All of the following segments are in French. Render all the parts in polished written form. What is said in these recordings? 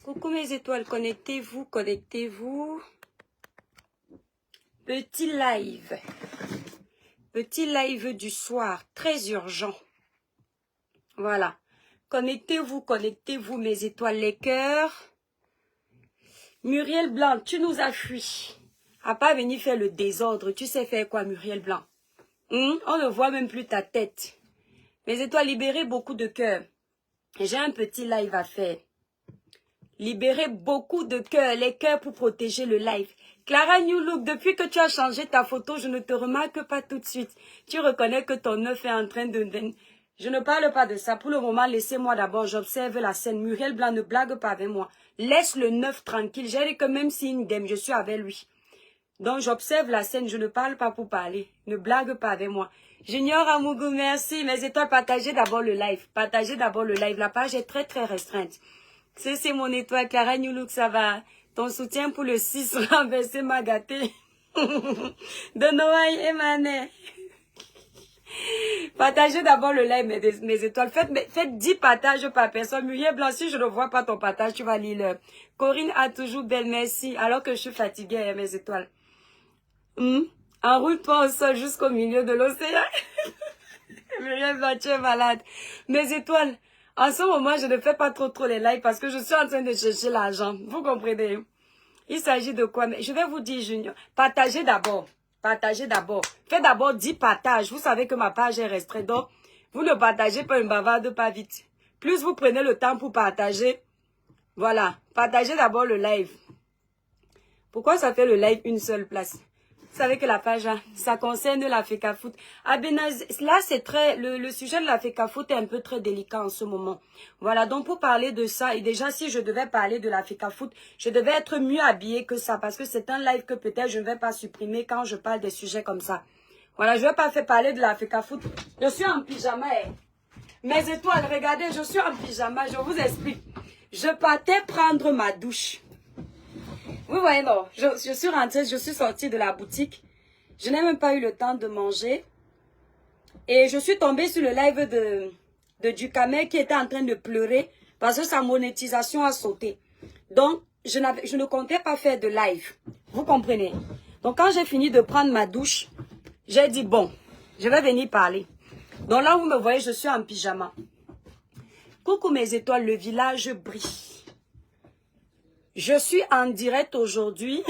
Coucou mes étoiles, connectez-vous, connectez-vous. Petit live. Petit live du soir, très urgent. Voilà. Connectez-vous, connectez-vous mes étoiles, les cœurs. Muriel Blanc, tu nous as fui. À pas venir faire le désordre. Tu sais faire quoi, Muriel Blanc? On ne voit même plus ta tête. Mes étoiles, libérez beaucoup de cœurs. J'ai un petit live à faire. Libérez beaucoup de cœurs, les cœurs pour protéger le live. Clara New Look, depuis que tu as changé ta photo, je ne te remarque pas tout de suite. Tu reconnais que ton œuf est en train de... Je ne parle pas de ça. Pour le moment, laissez-moi d'abord, j'observe la scène. Muriel Blanc, ne blague pas avec moi. Laisse le neuf tranquille. J'ai dit que même si indemne, je suis avec lui. Donc, j'observe la scène, je ne parle pas pour parler. Ne blague pas avec moi. Junior Amougou, merci. Mes étoiles, partagez d'abord le live. Partagez d'abord le live. La page est très, très restreinte. C'est mon étoile, Clara New Look, ça va. Ton soutien pour le 6 renversé m'a gâté. De Noailles et Manet. Partagez d'abord le live, mes étoiles. Faites 10 partages par personne. Muriel Blanc, si je ne vois pas ton partage, tu vas lire le. Corinne a toujours belle, merci. Alors que je suis fatiguée, hein, mes étoiles. Enroule-toi au sol jusqu'au milieu de l'océan. Muriel Blanc, tu es malade. Mes étoiles. En ce moment, je ne fais pas trop les likes parce que je suis en train de chercher l'argent. Vous comprenez? Il s'agit de quoi? Mais je vais vous dire, Junior, partagez d'abord. Partagez d'abord. Faites d'abord 10 partages. Vous savez que ma page est restreinte. Donc, vous ne partagez pas une bavarde pas vite. Plus vous prenez le temps pour partager. Voilà. Partagez d'abord le live. Pourquoi ça fait le live une seule place? Vous savez que la page, ça concerne la FECAFOOT. Ah ben, là, c'est très, le sujet de la FECAFOOT est un peu très délicat en ce moment. Voilà, donc pour parler de ça, et déjà, si je devais parler de la FECAFOOT, je devais être mieux habillée que ça, parce que c'est un live que peut-être je ne vais pas supprimer quand je parle des sujets comme ça. Voilà, je ne vais pas faire parler de la FECAFOOT. Je suis en pyjama, Mes étoiles, regardez, je suis en pyjama, je vous explique. Je partais prendre ma douche. Oui, voyez, non, je suis rentrée, je suis sortie de la boutique. Je n'ai même pas eu le temps de manger. Et je suis tombée sur le live de Ducamel qui était en train de pleurer parce que sa monétisation a sauté. Donc, je ne comptais pas faire de live. Vous comprenez? Donc, quand j'ai fini de prendre ma douche, j'ai dit, bon, je vais venir parler. Donc là, vous me voyez, je suis en pyjama. Coucou mes étoiles, le village brille. Je suis en direct aujourd'hui.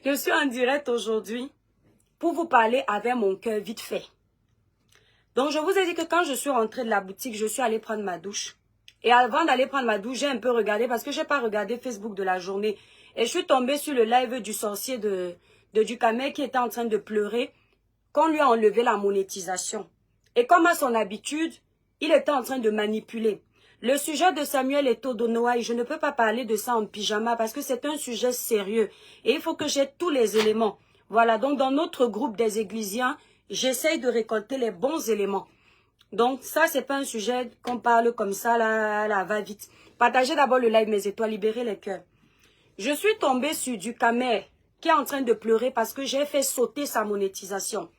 Je suis en direct aujourd'hui pour vous parler avec mon cœur vite fait. Donc, je vous ai dit que quand je suis rentrée de la boutique, je suis allée prendre ma douche. Et avant d'aller prendre ma douche, j'ai un peu regardé parce que je n'ai pas regardé Facebook de la journée. Et je suis tombée sur le live du sorcier de Ducamel qui était en train de pleurer qu'on lui a enlevé la monétisation. Et comme à son habitude, il était en train de manipuler. Le sujet de Samuel Eto'o de Noailles, je ne peux pas parler de ça en pyjama parce que c'est un sujet sérieux. Et il faut que j'ai tous les éléments. Voilà, donc dans notre groupe des Églisiens, j'essaye de récolter les bons éléments. Donc ça, c'est pas un sujet qu'on parle comme ça, là, va vite. Partagez d'abord le live, mes étoiles, libérez les cœurs. Je suis tombée sur Ducamel qui est en train de pleurer parce que j'ai fait sauter sa monétisation.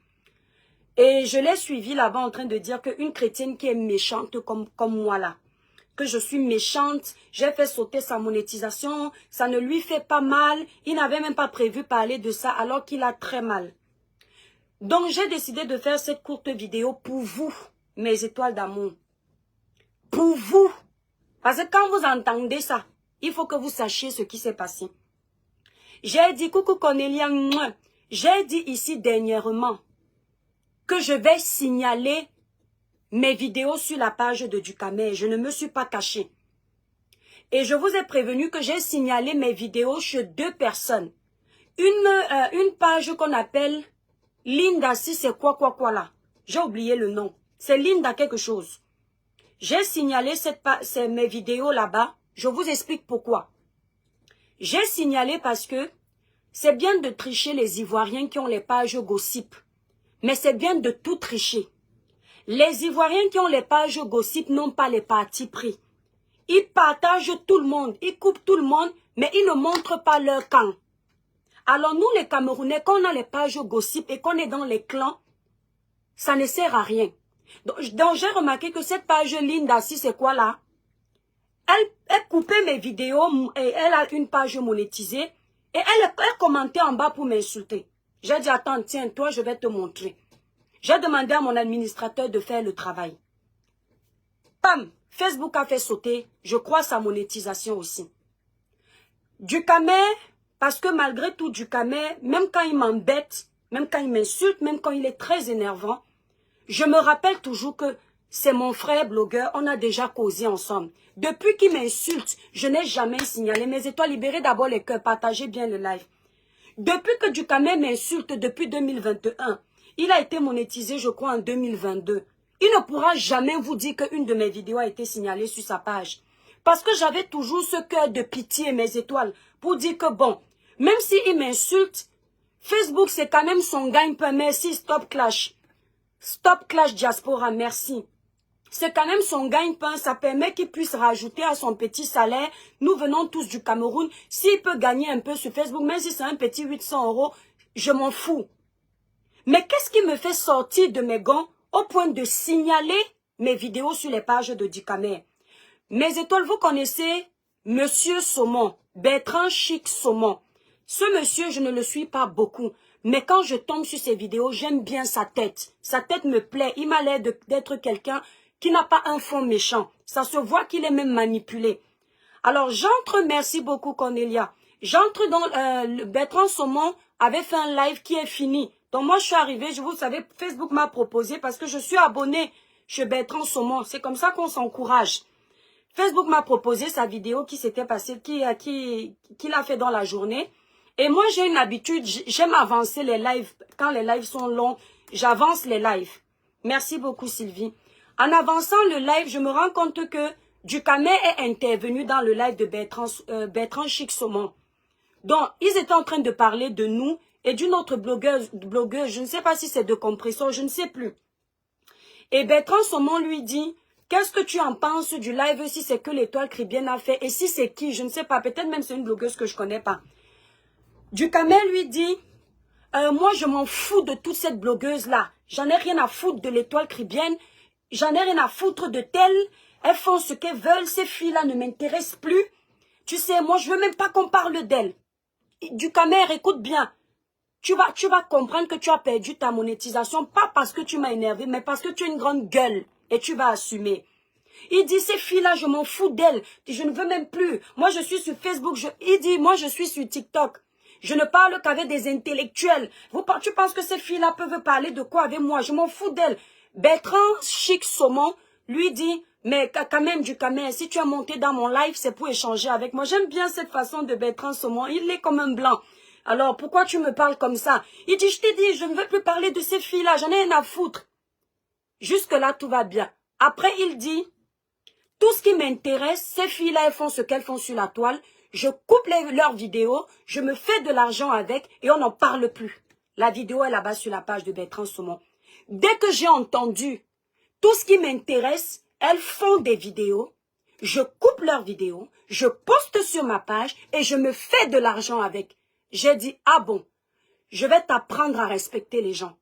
Et je l'ai suivi là-bas en train de dire qu'une chrétienne qui est méchante comme moi là, que je suis méchante, j'ai fait sauter sa monétisation, ça ne lui fait pas mal, il n'avait même pas prévu parler de ça alors qu'il a très mal. Donc j'ai décidé de faire cette courte vidéo pour vous, mes étoiles d'amour. Pour vous. Parce que quand vous entendez ça, il faut que vous sachiez ce qui s'est passé. J'ai dit, coucou Cornelia, j'ai dit ici dernièrement que je vais signaler mes vidéos sur la page de Ducamel. Je ne me suis pas cachée. Et je vous ai prévenu que j'ai signalé mes vidéos chez 2 personnes. Une page qu'on appelle Linda, si c'est quoi là. J'ai oublié le nom. C'est Linda quelque chose. J'ai signalé mes vidéos là-bas Je vous explique pourquoi. J'ai signalé parce que c'est bien de tricher les Ivoiriens qui ont les pages gossip. Mais c'est bien de tout tricher. Les Ivoiriens qui ont les pages gossip n'ont pas les partis pris. Ils partagent tout le monde, ils coupent tout le monde, mais ils ne montrent pas leur camp. Alors nous les Camerounais, quand on a les pages gossip et qu'on est dans les clans, ça ne sert à rien. Donc j'ai remarqué que cette page Linda, si c'est quoi là? Elle coupait mes vidéos et elle a une page monétisée et elle commentait en bas pour m'insulter. J'ai dit, attends, tiens, toi, je vais te montrer. J'ai demandé à mon administrateur de faire le travail. Pam, Facebook a fait sauter, je crois, sa monétisation aussi. Ducamet, parce que malgré tout, Ducamet, même quand il m'embête, même quand il m'insulte, même quand il est très énervant, je me rappelle toujours que c'est mon frère blogueur, on a déjà causé ensemble. Depuis qu'il m'insulte, je n'ai jamais signalé. Mes étoiles, libérez d'abord les cœurs, partagez bien le live. Depuis que Ducamet m'insulte depuis 2021, il a été monétisé, je crois, en 2022. Il ne pourra jamais vous dire qu'une de mes vidéos a été signalée sur sa page. Parce que j'avais toujours ce cœur de pitié, mes étoiles, pour dire que bon, même s'il m'insulte, Facebook, c'est quand même son gagne-pain. Merci, Stop Clash. Stop Clash Diaspora, merci. C'est quand même son gagne-pain, ça permet qu'il puisse rajouter à son petit salaire. Nous venons tous du Cameroun. S'il peut gagner un peu sur Facebook, même si c'est un petit 800 €, je m'en fous. Mais qu'est-ce qui me fait sortir de mes gants au point de signaler mes vidéos sur les pages de Ducamet? Mes étoiles, vous connaissez Monsieur Saumon, Bertrand Chic Saumon. Ce monsieur, je ne le suis pas beaucoup. Mais quand je tombe sur ses vidéos, j'aime bien sa tête. Sa tête me plaît. Il m'a l'air d'être quelqu'un qui n'a pas un fond méchant. Ça se voit qu'il est même manipulé. Alors j'entre, merci beaucoup Cornelia. J'entre dans le Bertrand Saumon avait fait un live qui est fini. Donc moi je suis arrivée, vous savez, Facebook m'a proposé parce que je suis abonnée chez Bertrand Saumon. C'est comme ça qu'on s'encourage. Facebook m'a proposé sa vidéo qui s'était passée, qu'il a fait dans la journée. Et moi j'ai une habitude, j'aime avancer les lives. Quand les lives sont longs, j'avance les lives. Merci beaucoup Sylvie. En avançant le live, je me rends compte que Ducamet est intervenu dans le live de Bertrand Chic Saumon. Donc, ils étaient en train de parler de nous et d'une autre blogueuse, je ne sais pas si c'est de Compressor, je ne sais plus. Et Bertrand Saumon lui dit, qu'est-ce que tu en penses du live si c'est que l'Étoile Caribéenne a fait et si c'est qui, je ne sais pas, peut-être même c'est une blogueuse que je ne connais pas. Ducamet lui dit, moi je m'en fous de toute cette blogueuse-là, j'en ai rien à foutre de l'Étoile Caribéenne. J'en ai rien à foutre de telles. Elles font ce qu'elles veulent. Ces filles-là ne m'intéressent plus. Tu sais, moi, je veux même pas qu'on parle d'elles. Ducamet, écoute bien. Tu vas comprendre que tu as perdu ta monétisation. Pas parce que tu m'as énervé, mais parce que tu as une grande gueule. Et tu vas assumer. Il dit, ces filles-là, je m'en fous d'elles. Je ne veux même plus. Moi, je suis sur Facebook. Il dit, moi, je suis sur TikTok. Je ne parle qu'avec des intellectuels. Tu penses que ces filles-là peuvent parler de quoi avec moi? Je m'en fous d'elles. Bertrand Chic Saumon lui dit, mais quand même Ducamet, si tu es monté dans mon live, c'est pour échanger avec moi. J'aime bien cette façon de Bertrand Saumon, il est comme un blanc. Alors pourquoi tu me parles comme ça? Il dit, je t'ai dit, je ne veux plus parler de ces filles-là, j'en ai rien à foutre. Jusque-là, tout va bien. Après, il dit, tout ce qui m'intéresse, ces filles-là, elles font ce qu'elles font sur la toile. Je coupe leurs vidéos, je me fais de l'argent avec et on n'en parle plus. La vidéo est là-bas sur la page de Bertrand Saumon. Dès que j'ai entendu tout ce qui m'intéresse, elles font des vidéos, je coupe leurs vidéos, je poste sur ma page et je me fais de l'argent avec. J'ai dit, ah bon, je vais t'apprendre à respecter les gens.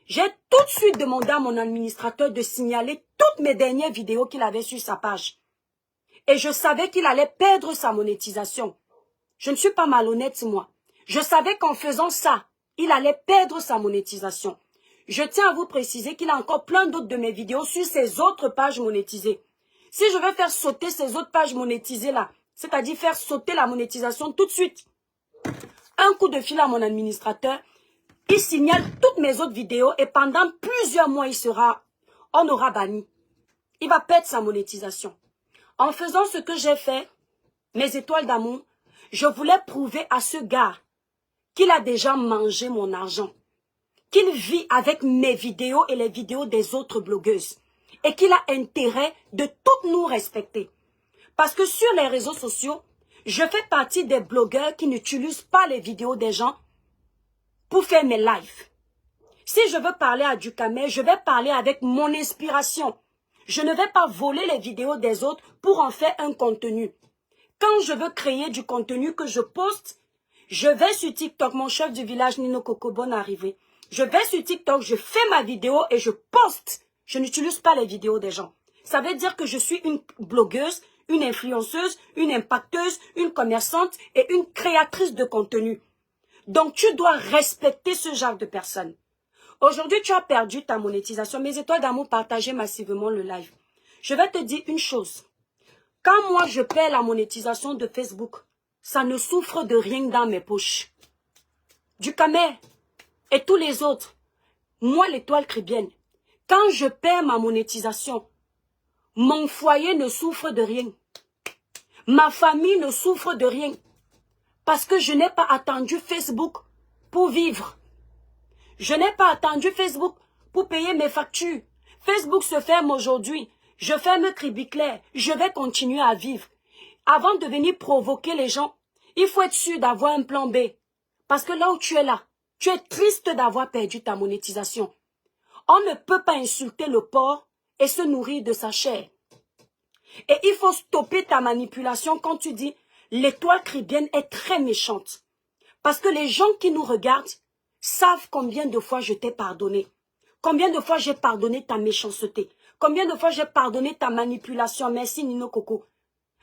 J'ai tout de suite demandé à mon administrateur de signaler toutes mes dernières vidéos qu'il avait sur sa page. Et je savais qu'il allait perdre sa monétisation. Je ne suis pas malhonnête, moi. Je savais qu'en faisant ça, il allait perdre sa monétisation. Je tiens à vous préciser qu'il a encore plein d'autres de mes vidéos sur ces autres pages monétisées. Si je veux faire sauter ces autres pages monétisées là, c'est-à-dire faire sauter la monétisation tout de suite, un coup de fil à mon administrateur, il signale toutes mes autres vidéos et pendant plusieurs mois, on aura banni. Il va perdre sa monétisation. En faisant ce que j'ai fait, mes étoiles d'amour, je voulais prouver à ce gars qu'il a déjà mangé mon argent, qu'il vit avec mes vidéos et les vidéos des autres blogueuses et qu'il a intérêt de toutes nous respecter. Parce que sur les réseaux sociaux, je fais partie des blogueurs qui n'utilisent pas les vidéos des gens pour faire mes lives. Si je veux parler à Ducamel, je vais parler avec mon inspiration. Je ne vais pas voler les vidéos des autres pour en faire un contenu. Quand je veux créer du contenu que je poste, je vais sur TikTok, mon chef du village Nino Coco, bonne arrivée. Je vais sur TikTok, je fais ma vidéo et je poste. Je n'utilise pas les vidéos des gens. Ça veut dire que je suis une blogueuse, une influenceuse, une impacteuse, une commerçante et une créatrice de contenu. Donc tu dois respecter ce genre de personnes. Aujourd'hui, tu as perdu ta monétisation. Mes étoiles d'amour, partagez massivement le live. Je vais te dire une chose. Quand moi, je perds la monétisation de Facebook, ça ne souffre de rien dans mes poches. Ducamel et tous les autres, moi, l'étoile caribéenne, quand je perds ma monétisation, mon foyer ne souffre de rien. Ma famille ne souffre de rien. Parce que je n'ai pas attendu Facebook pour vivre. Je n'ai pas attendu Facebook pour payer mes factures. Facebook se ferme aujourd'hui. Je ferme Cribiclair. Je vais continuer à vivre. Avant de venir provoquer les gens, il faut être sûr d'avoir un plan B. Parce que là où tu es là, tu es triste d'avoir perdu ta monétisation. On ne peut pas insulter le porc et se nourrir de sa chair. Et il faut stopper ta manipulation quand tu dis l'étoile caribéenne est très méchante. Parce que les gens qui nous regardent savent combien de fois je t'ai pardonné. Combien de fois j'ai pardonné ta méchanceté. Combien de fois j'ai pardonné ta manipulation. Merci Nino Coco.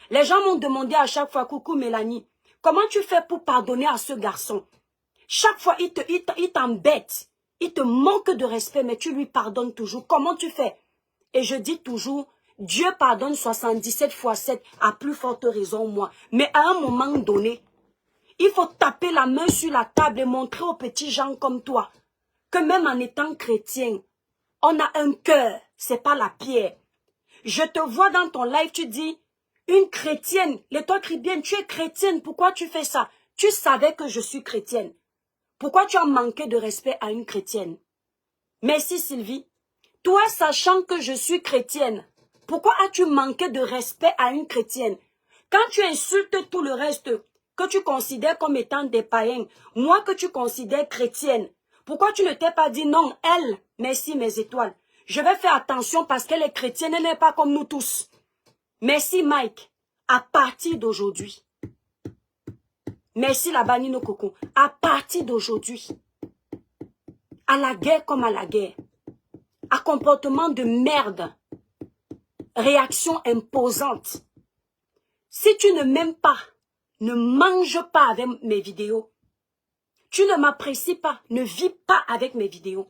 Les gens m'ont demandé à chaque fois, coucou Mélanie, comment tu fais pour pardonner à ce garçon? Chaque fois, il t'embête. Il te manque de respect, mais tu lui pardonnes toujours. Comment tu fais? Et je dis toujours, Dieu pardonne 77 fois 7, à plus forte raison moi. Mais à un moment donné, il faut taper la main sur la table et montrer aux petits gens comme toi que même en étant chrétien, on a un cœur, c'est pas la pierre. Je te vois dans ton live, tu dis, une chrétienne, l'étoile caribéenne, tu es chrétienne, pourquoi tu fais ça? Tu savais que je suis chrétienne. Pourquoi tu as manqué de respect à une chrétienne? Merci Sylvie. Toi, sachant que je suis chrétienne, pourquoi as-tu manqué de respect à une chrétienne? Quand tu insultes tout le reste que tu considères comme étant des païens, moi que tu considères chrétienne, pourquoi tu ne t'es pas dit non, elle, merci mes étoiles. Je vais faire attention parce qu'elle est chrétienne, elle n'est pas comme nous tous. Merci Mike, à partir d'aujourd'hui. Merci la Banino Coco, à partir d'aujourd'hui. À la guerre comme à la guerre. À comportement de merde. Réaction imposante. Si tu ne m'aimes pas, ne mange pas avec mes vidéos. Tu ne m'apprécies pas, ne vis pas avec mes vidéos.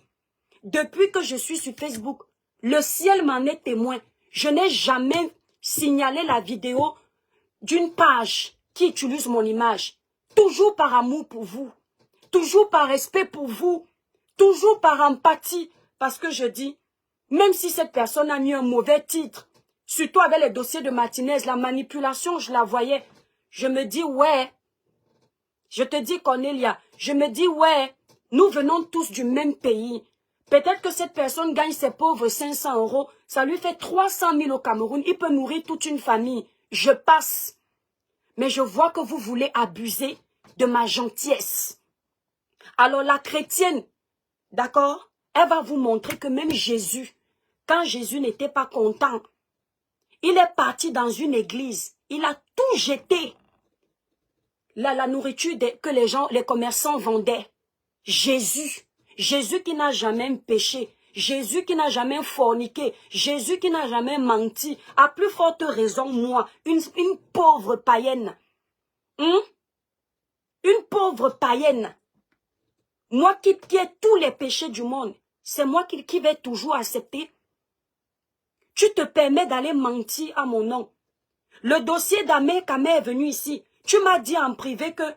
Depuis que je suis sur Facebook, le ciel m'en est témoin. Je n'ai jamais signalé la vidéo d'une page qui utilise mon image. Toujours par amour pour vous. Toujours par respect pour vous. Toujours par empathie. Parce que je dis, même si cette personne a mis un mauvais titre, surtout avec les dossiers de Martinez, la manipulation, je la voyais. Je me dis, ouais. Je te dis, Cornelia, je me dis, ouais, nous venons tous du même pays. Peut-être que cette personne gagne ses pauvres 500 €. Ça lui fait 300 000 au Cameroun. Il peut nourrir toute une famille. Je passe. Mais je vois que vous voulez abuser de ma gentillesse. Alors la chrétienne, d'accord, elle va vous montrer que même Jésus, quand Jésus n'était pas content, il est parti dans une église. Il a tout jeté. La nourriture que les commerçants vendaient. Jésus qui n'a jamais péché. Jésus qui n'a jamais forniqué. Jésus qui n'a jamais menti. À plus forte raison, moi, une pauvre païenne. Une pauvre païenne. Moi qui ai tous les péchés du monde. C'est moi qui vais toujours accepter. Tu te permets d'aller mentir à mon nom. Le dossier d'Ahmed Kamé est venu ici. Tu m'as dit en privé que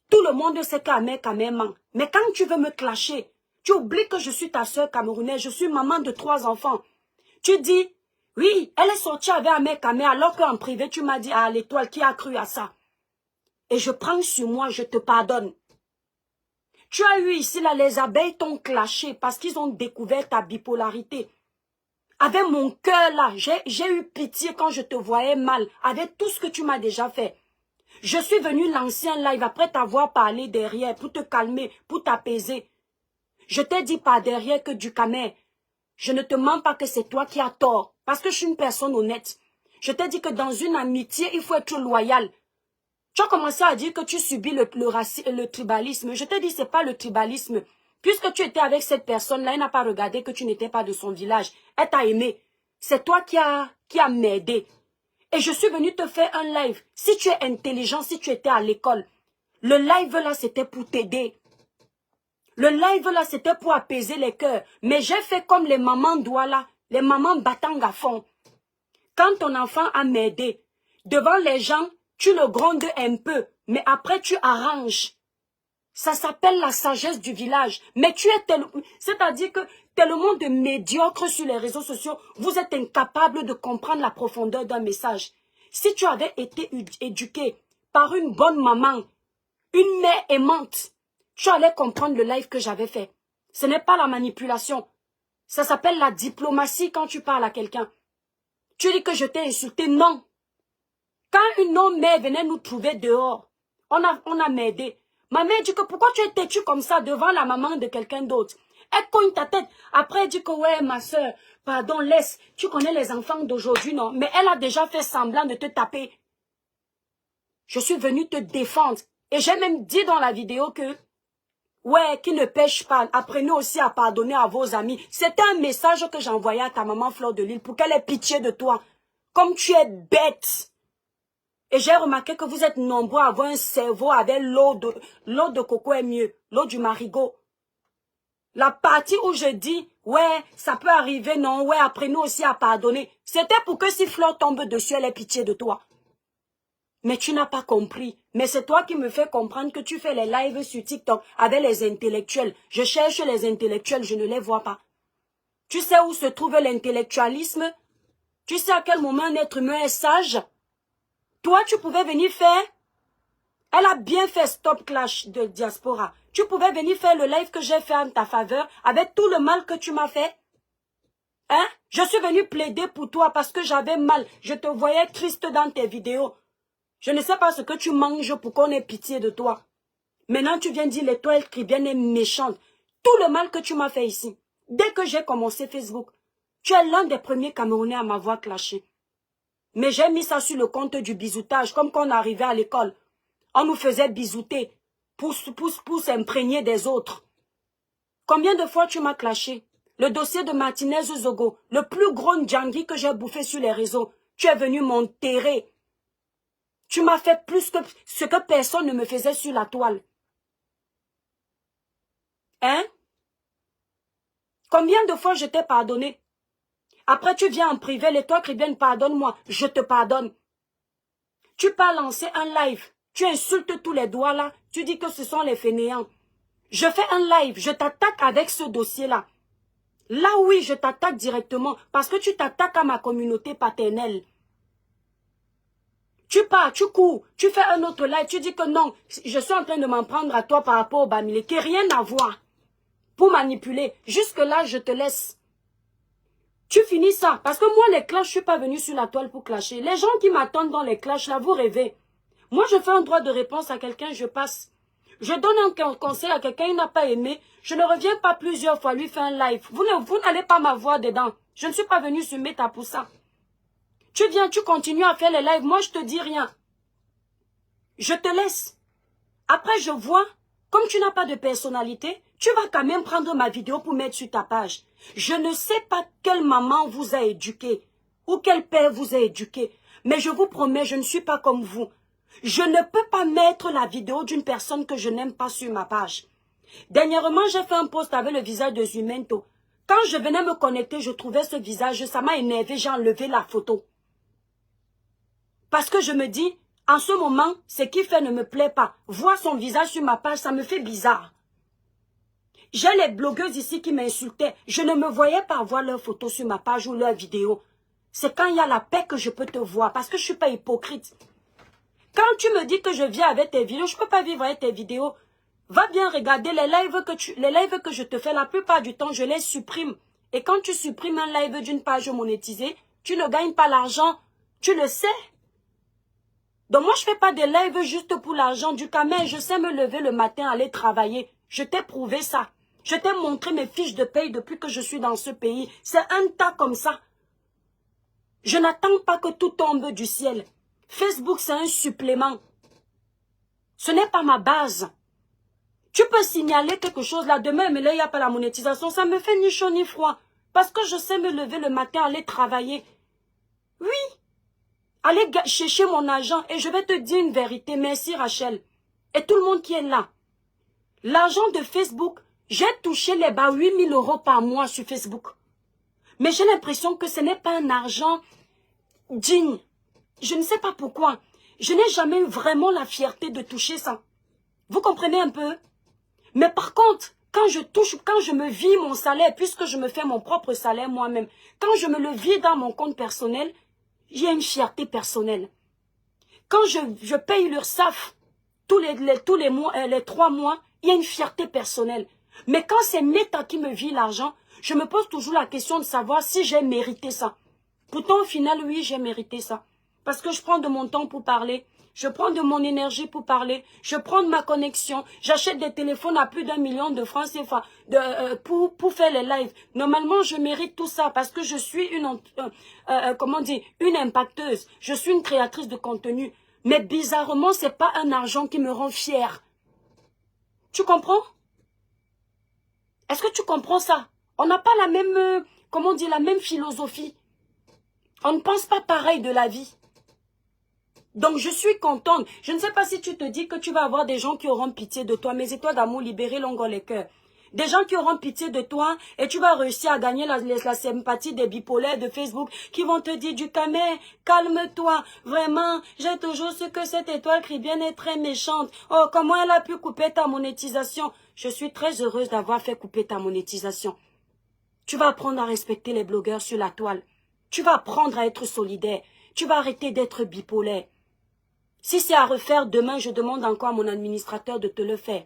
tout le monde sait qu'Ahmed Kamé ment. Mais quand tu veux me clasher, tu oublies que je suis ta soeur camerounaise. Je suis maman de 3 enfants. Tu dis, oui, elle est sortie avec Ahmed Kamé alors qu'en privé, tu m'as dit, ah, l'étoile, qui a cru à ça? Et je prends sur moi, je te pardonne. Tu as eu ici, là, les abeilles t'ont clashé parce qu'ils ont découvert ta bipolarité. Avec mon cœur là, j'ai eu pitié quand je te voyais mal, avec tout ce que tu m'as déjà fait. Je suis venu lancer un live après t'avoir parlé derrière pour te calmer, pour t'apaiser. Je t'ai dit par derrière que du camé, je ne te mens pas que c'est toi qui as tort, parce que je suis une personne honnête. Je t'ai dit que dans une amitié, il faut être loyal. Tu as commencé à dire que tu subis le tribalisme. Je t'ai dit c'est pas le tribalisme. Puisque tu étais avec cette personne-là, elle n'a pas regardé que tu n'étais pas de son village. Elle t'a aimé. C'est toi qui a m'aidé. Et je suis venue te faire un live. Si tu es intelligent, si tu étais à l'école, le live là, c'était pour t'aider. Le live là, c'était pour apaiser les cœurs. Mais j'ai fait comme les mamans Douala, les mamans battant à fond. Quand ton enfant a m'aidé, devant les gens, tu le grondes un peu, mais après tu arranges. Ça s'appelle la sagesse du village. Mais tu es c'est-à-dire que tellement de médiocres sur les réseaux sociaux, vous êtes incapable de comprendre la profondeur d'un message. Si tu avais été éduqué par une bonne maman, une mère aimante, tu allais comprendre le live que j'avais fait. Ce n'est pas la manipulation. Ça s'appelle la diplomatie quand tu parles à quelqu'un. Tu dis que je t'ai insulté, non. Quand une autre mère venait nous trouver dehors, on a m'aidé. Ma mère dit que pourquoi tu es têtue comme ça devant la maman de quelqu'un d'autre? Elle cogne ta tête. Après, elle dit que ouais, ma soeur, pardon, laisse. Tu connais les enfants d'aujourd'hui, non? Mais elle a déjà fait semblant de te taper. Je suis venue te défendre. Et j'ai même dit dans la vidéo que, ouais, qui ne pêche pas, apprenez aussi à pardonner à vos amis. C'était un message que j'envoyais à ta maman Fleur de Lille pour qu'elle ait pitié de toi. Comme tu es bête. Et j'ai remarqué que vous êtes nombreux à avoir un cerveau avec l'eau de coco est mieux, l'eau du marigot. La partie où je dis, ouais, ça peut arriver, non, ouais, apprenez aussi à pardonner. C'était pour que si Fleur tombe dessus, elle ait pitié de toi. Mais tu n'as pas compris. Mais c'est toi qui me fais comprendre que tu fais les lives sur TikTok avec les intellectuels. Je cherche les intellectuels, je ne les vois pas. Tu sais où se trouve l'intellectualisme? Tu sais à quel moment un être humain est sage? Toi, tu pouvais venir faire... Elle a bien fait Stop Clash de Diaspora. Tu pouvais venir faire le live que j'ai fait en ta faveur avec tout le mal que tu m'as fait. Hein? Je suis venue plaider pour toi parce que j'avais mal. Je te voyais triste dans tes vidéos. Je ne sais pas ce que tu manges pour qu'on ait pitié de toi. Maintenant, tu viens dire l'étoile chrétienne est méchante. Tout le mal que tu m'as fait ici. Dès que j'ai commencé Facebook, tu es l'un des premiers Camerounais à m'avoir clashé. Mais j'ai mis ça sur le compte du bisoutage, comme quand on arrivait à l'école. On nous faisait bisouter pour s'imprégner des autres. Combien de fois tu m'as clashé? Le dossier de Martinez Zogo, le plus gros Ndjangui que j'ai bouffé sur les réseaux. Tu es venu m'enterrer. Tu m'as fait plus que ce que personne ne me faisait sur la toile. Hein? Combien de fois je t'ai pardonné? Après, tu viens en privé, l'étoile chrétienne, pardonne-moi, je te pardonne. Tu pars lancer un live, tu insultes tous les doigts là, tu dis que ce sont les fainéants. Je fais un live, je t'attaque avec ce dossier-là. Là, oui, je t'attaque directement, parce que tu t'attaques à ma communauté paternelle. Tu pars, tu cours, tu fais un autre live, tu dis que non, je suis en train de m'en prendre à toi par rapport au Bamilé, qui n'a rien à voir pour manipuler. Jusque-là, je te laisse. Tu finis ça. Parce que moi, les clashs, je ne suis pas venue sur la toile pour clasher. Les gens qui m'attendent dans les clashs, là, vous rêvez. Moi, je fais un droit de réponse à quelqu'un, je passe. Je donne un conseil à quelqu'un, il n'a pas aimé. Je ne reviens pas plusieurs fois lui faire un live. Vous n'allez pas m'avoir dedans. Je ne suis pas venue sur Meta pour ça. Tu viens, tu continues à faire les lives. Moi, je te dis rien. Je te laisse. Après, je vois, comme tu n'as pas de personnalité, tu vas quand même prendre ma vidéo pour mettre sur ta page. Je ne sais pas quelle maman vous a éduqué ou quel père vous a éduqué, mais je vous promets, je ne suis pas comme vous. Je ne peux pas mettre la vidéo d'une personne que je n'aime pas sur ma page. Dernièrement, j'ai fait un post avec le visage de Zumento. Quand je venais me connecter, je trouvais ce visage, ça m'a énervé, j'ai enlevé la photo. Parce que je me dis, en ce moment, ce qu'il fait ne me plaît pas. Voir son visage sur ma page, ça me fait bizarre. J'ai les blogueuses ici qui m'insultaient. Je ne me voyais pas voir leurs photos sur ma page ou leurs vidéos. C'est quand il y a la paix que je peux te voir, parce que je ne suis pas hypocrite. Quand tu me dis que je viens avec tes vidéos, je ne peux pas vivre avec tes vidéos. Va bien regarder les lives que je te fais. La plupart du temps, je les supprime. Et quand tu supprimes un live d'une page monétisée, tu ne gagnes pas l'argent. Tu le sais. Donc moi, je fais pas des lives juste pour l'argent. Du camel, je sais me lever le matin, aller travailler. Je t'ai prouvé ça. Je t'ai montré mes fiches de paye depuis que je suis dans ce pays. C'est un tas comme ça. Je n'attends pas que tout tombe du ciel. Facebook, c'est un supplément. Ce n'est pas ma base. Tu peux signaler quelque chose là demain, mais là, il n'y a pas la monétisation. Ça me fait ni chaud ni froid. Parce que je sais me lever le matin, aller travailler. Oui. Aller chercher mon argent. Et je vais te dire une vérité. Merci Rachel. Et tout le monde qui est là. L'argent de Facebook, j'ai touché les bas 8 000 € par mois sur Facebook. Mais j'ai l'impression que ce n'est pas un argent digne. Je ne sais pas pourquoi. Je n'ai jamais eu vraiment la fierté de toucher ça. Vous comprenez un peu? Mais par contre, quand je me vis mon salaire, puisque je me fais mon propre salaire moi-même, quand je me le vis dans mon compte personnel, il y a une fierté personnelle. Quand je paye l'URSSAF tous les mois, les 3 mois, il y a une fierté personnelle. Mais quand c'est Meta qui me vit l'argent, je me pose toujours la question de savoir si j'ai mérité ça. Pourtant, au final, oui, j'ai mérité ça. Parce que je prends de mon temps pour parler. Je prends de mon énergie pour parler. Je prends de ma connexion. J'achète des téléphones à plus d'1 million de francs CFA pour faire les lives. Normalement, je mérite tout ça parce que je suis une impacteuse. Je suis une créatrice de contenu. Mais bizarrement, c'est pas un argent qui me rend fière. Tu comprends? Est-ce que tu comprends ça? On n'a pas la même, la même philosophie. On ne pense pas pareil de la vie. Donc je suis contente. Je ne sais pas si tu te dis que tu vas avoir des gens qui auront pitié de toi. Mes étoiles d'amour libérées, longueur les cœurs. Des gens qui auront pitié de toi et tu vas réussir à gagner la sympathie des bipolaires de Facebook qui vont te dire du camé, calme-toi, vraiment, j'ai toujours su que cette étoile Caribbean est très méchante. Oh, comment elle a pu couper ta monétisation? Je suis très heureuse d'avoir fait couper ta monétisation. Tu vas apprendre à respecter les blogueurs sur la toile. Tu vas apprendre à être solidaire. Tu vas arrêter d'être bipolaire. Si c'est à refaire demain, je demande encore à mon administrateur de te le faire.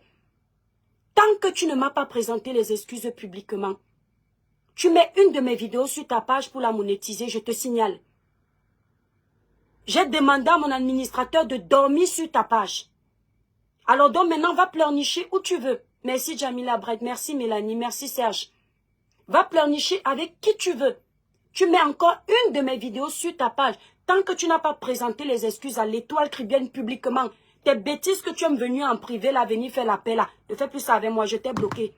Tant que tu ne m'as pas présenté les excuses publiquement, tu mets une de mes vidéos sur ta page pour la monétiser, je te signale. J'ai demandé à mon administrateur de dormir sur ta page. Alors donc maintenant, va pleurnicher où tu veux. Merci Jamila Brett, merci Mélanie, merci Serge. Va pleurnicher avec qui tu veux. Tu mets encore une de mes vidéos sur ta page. Tant que tu n'as pas présenté les excuses à l'étoile Caribbean publiquement, tes bêtises que tu es venu en privé, là, venir faire l'appel là, ne fais plus ça avec moi, je t'ai bloqué.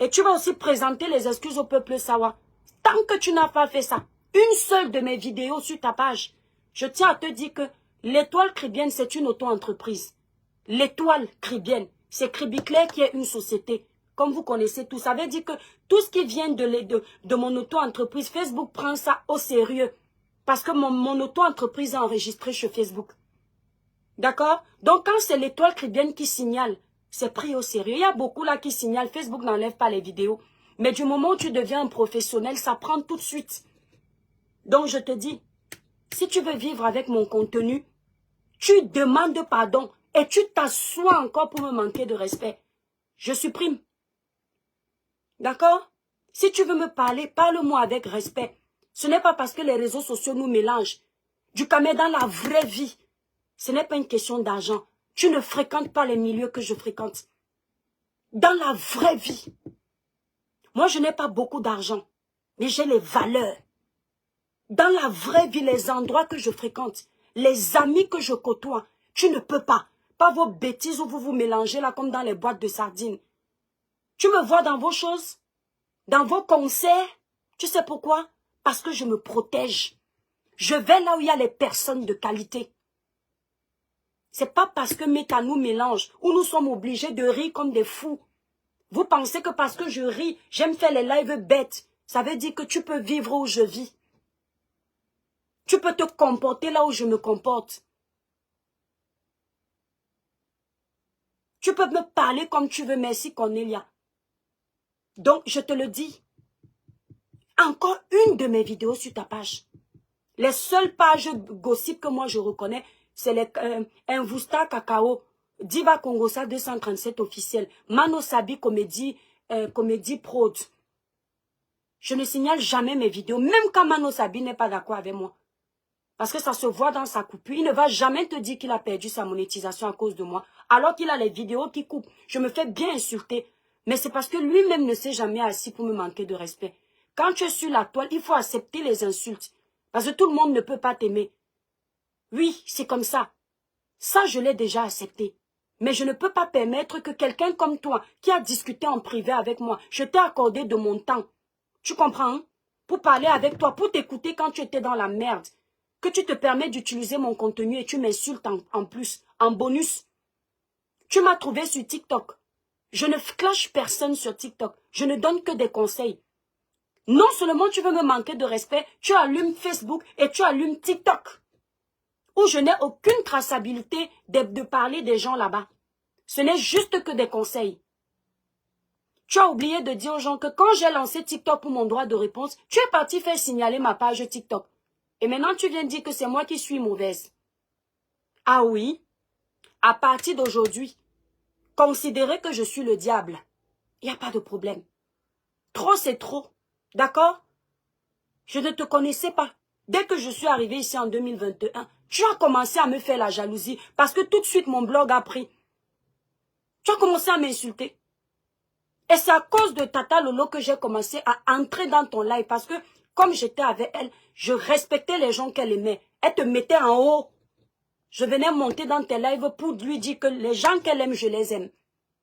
Et tu vas aussi présenter les excuses au peuple Sawa. Tant que tu n'as pas fait ça, une seule de mes vidéos sur ta page, je tiens à te dire que l'étoile Caribbean, c'est une auto-entreprise. L'étoile Caribbean, c'est Cribiclair qui est une société. Comme vous connaissez tout, ça veut dire que tout ce qui vient de mon auto-entreprise, Facebook prend ça au sérieux. Parce que mon auto-entreprise est enregistrée chez Facebook. D'accord? Donc, quand c'est l'étoile Caribbean qui signale, c'est pris au sérieux. Il y a beaucoup là qui signalent. Facebook n'enlève pas les vidéos. Mais du moment où tu deviens un professionnel, ça prend tout de suite. Donc, je te dis, si tu veux vivre avec mon contenu, tu demandes pardon et tu t'assois encore pour me manquer de respect. Je supprime. D'accord? Si tu veux me parler, parle-moi avec respect. Ce n'est pas parce que les réseaux sociaux nous mélangent. Du camé dans la vraie vie. Ce n'est pas une question d'argent. Tu ne fréquentes pas les milieux que je fréquente. Dans la vraie vie. Moi, je n'ai pas beaucoup d'argent. Mais j'ai les valeurs. Dans la vraie vie, les endroits que je fréquente, les amis que je côtoie, tu ne peux pas. Pas vos bêtises où vous vous mélangez là comme dans les boîtes de sardines. Tu me vois dans vos choses, dans vos concerts. Tu sais pourquoi? Parce que je me protège. Je vais là où il y a les personnes de qualité. C'est pas parce que Meta nous mélange, où nous sommes obligés de rire comme des fous. Vous pensez que parce que je ris, j'aime faire les lives bêtes. Ça veut dire que tu peux vivre où je vis. Tu peux te comporter là où je me comporte. Tu peux me parler comme tu veux, merci Cornelia. Donc, je te le dis. Encore une de mes vidéos sur ta page. Les seules pages gossip que moi je reconnais, c'est les Invusta Cacao, Diva Congosa 237 officiel, Mano Sabi Comédie Prod. Je ne signale jamais mes vidéos, même quand Mano Sabi n'est pas d'accord avec moi. Parce que ça se voit dans sa coupure. Il ne va jamais te dire qu'il a perdu sa monétisation à cause de moi. Alors qu'il a les vidéos qui coupent. Je me fais bien insulter. Mais c'est parce que lui-même ne s'est jamais assis pour me manquer de respect. Quand tu es sur la toile, il faut accepter les insultes. Parce que tout le monde ne peut pas t'aimer. Oui, c'est comme ça. Ça, je l'ai déjà accepté. Mais je ne peux pas permettre que quelqu'un comme toi, qui a discuté en privé avec moi, je t'ai accordé de mon temps. Tu comprends, hein? Pour parler avec toi, pour t'écouter quand tu étais dans la merde. Que tu te permets d'utiliser mon contenu et tu m'insultes en plus, en bonus. Tu m'as trouvé sur TikTok. Je ne clash personne sur TikTok. Je ne donne que des conseils. Non seulement tu veux me manquer de respect, tu allumes Facebook et tu allumes TikTok. Où je n'ai aucune traçabilité de parler des gens là-bas. Ce n'est juste que des conseils. Tu as oublié de dire aux gens que quand j'ai lancé TikTok pour mon droit de réponse, tu es parti faire signaler ma page TikTok. Et maintenant, tu viens dire que c'est moi qui suis mauvaise. Ah oui, à partir d'aujourd'hui, considérez que je suis le diable. Il n'y a pas de problème. Trop, c'est trop. D'accord? Je ne te connaissais pas. Dès que je suis arrivée ici en 2021, tu as commencé à me faire la jalousie parce que tout de suite, mon blog a pris. Tu as commencé à m'insulter. Et c'est à cause de Tata Lolo que j'ai commencé à entrer dans ton live parce que comme j'étais avec elle, je respectais les gens qu'elle aimait. Elle te mettait en haut. Je venais monter dans tes lives pour lui dire que les gens qu'elle aime, je les aime.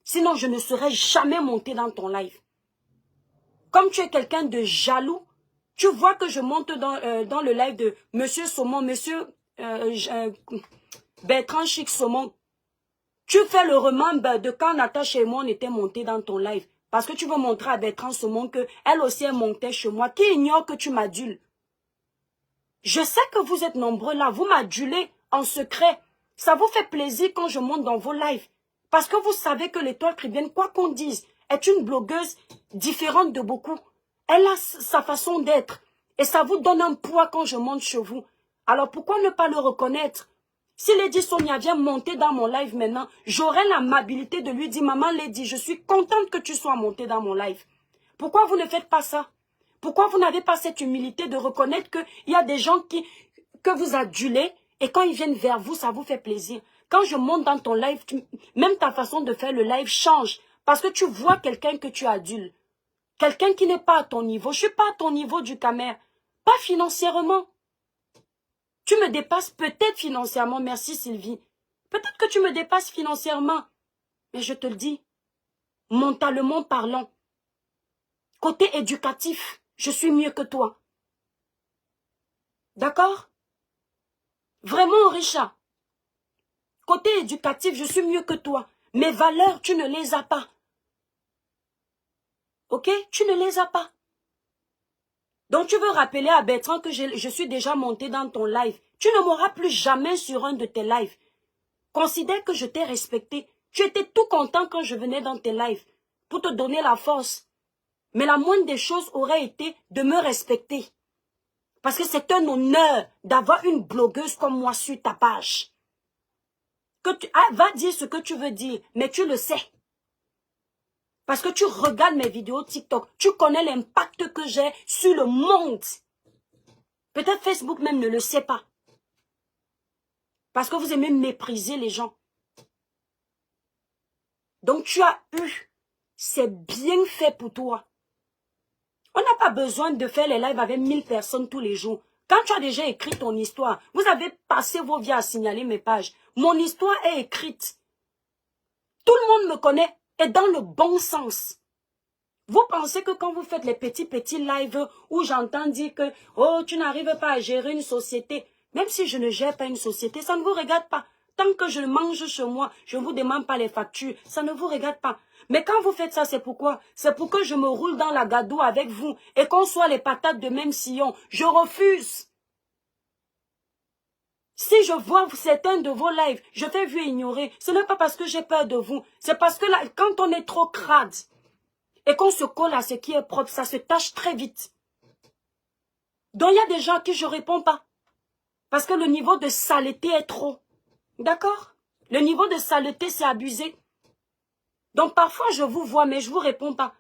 Sinon, je ne serais jamais monté dans ton live. Comme tu es quelqu'un de jaloux, tu vois que je monte dans le live de Monsieur Saumon, Monsieur Bertrand Chic Saumon. Tu fais le remember de quand Natacha et moi on était montés dans ton live. Parce que tu veux montrer à Bertrand Saumon qu'elle aussi est montée chez moi. Qui ignore que tu m'adules? Je sais que vous êtes nombreux là. Vous m'adulez en secret. Ça vous fait plaisir quand je monte dans vos lives. Parce que vous savez que l'Étoile Caribbeenne, quoi qu'on dise, est une blogueuse différente de beaucoup. Elle a sa façon d'être. Et ça vous donne un poids quand je monte chez vous. Alors pourquoi ne pas le reconnaître? Si Lady Sonia vient monter dans mon live maintenant, j'aurai l'amabilité de lui dire, maman Lady, je suis contente que tu sois montée dans mon live. Pourquoi vous ne faites pas ça? Pourquoi vous n'avez pas cette humilité de reconnaître qu'il y a des gens que vous adulez et quand ils viennent vers vous, ça vous fait plaisir. Quand je monte dans ton live, même ta façon de faire le live change parce que tu vois quelqu'un que tu adules. Quelqu'un qui n'est pas à ton niveau. Je ne suis pas à ton niveau du camère. Pas financièrement. Tu me dépasses peut-être financièrement, merci Sylvie. Peut-être que tu me dépasses financièrement. Mais je te le dis, mentalement parlant, côté éducatif, je suis mieux que toi. D'accord? Vraiment, Richard. Côté éducatif, je suis mieux que toi. Mes valeurs, tu ne les as pas. Ok? Tu ne les as pas. Donc tu veux rappeler à Bertrand que je suis déjà montée dans ton live. Tu ne m'auras plus jamais sur un de tes lives. Considère que je t'ai respecté. Tu étais tout content quand je venais dans tes lives pour te donner la force. Mais la moindre des choses aurait été de me respecter. Parce que c'est un honneur d'avoir une blogueuse comme moi sur ta page. Va dire ce que tu veux dire, mais tu le sais. Parce que tu regardes mes vidéos TikTok. Tu connais l'impact que j'ai sur le monde. Peut-être Facebook même ne le sait pas. Parce que vous aimez mépriser les gens. Donc tu as eu. C'est bien fait pour toi. On n'a pas besoin de faire les lives avec 1000 personnes tous les jours. Quand tu as déjà écrit ton histoire, vous avez passé vos vies à signaler mes pages. Mon histoire est écrite. Tout le monde me connaît et dans le bon sens. Vous pensez que quand vous faites les petits lives où j'entends dire que oh, tu n'arrives pas à gérer une société, même si je ne gère pas une société, ça ne vous regarde pas. Tant que je mange chez moi, je ne vous demande pas les factures, ça ne vous regarde pas. Mais quand vous faites ça, c'est pourquoi? C'est pour que je me roule dans la gadoue avec vous et qu'on soit les patates de même sillon. Je refuse. Si je vois certains de vos lives, je fais vu ignorer. Ce n'est pas parce que j'ai peur de vous. C'est parce que là, quand on est trop crade et qu'on se colle à ce qui est propre, ça se tâche très vite. Donc il y a des gens à qui je ne réponds pas. Parce que le niveau de saleté est trop. D'accord? Le niveau de saleté, c'est abusé. Donc parfois, je vous vois, mais je ne vous réponds pas.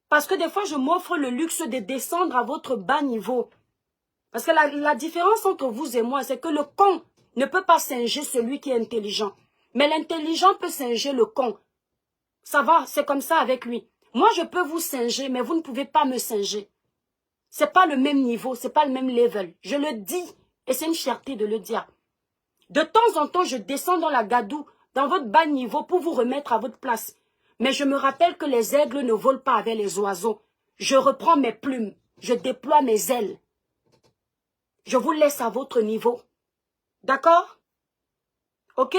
Parce que des fois, je m'offre le luxe de descendre à votre bas niveau. Parce que la différence entre vous et moi, c'est que le con ne peut pas singer celui qui est intelligent. Mais l'intelligent peut singer le con. Ça va, c'est comme ça avec lui. Moi, je peux vous singer, mais vous ne pouvez pas me singer. C'est pas le même niveau, c'est pas le même level. Je le dis, et c'est une fierté de le dire. De temps en temps, je descends dans la gadoue, dans votre bas niveau, pour vous remettre à votre place. Mais je me rappelle que les aigles ne volent pas avec les oiseaux. Je reprends mes plumes, je déploie mes ailes. Je vous laisse à votre niveau. D'accord? Ok?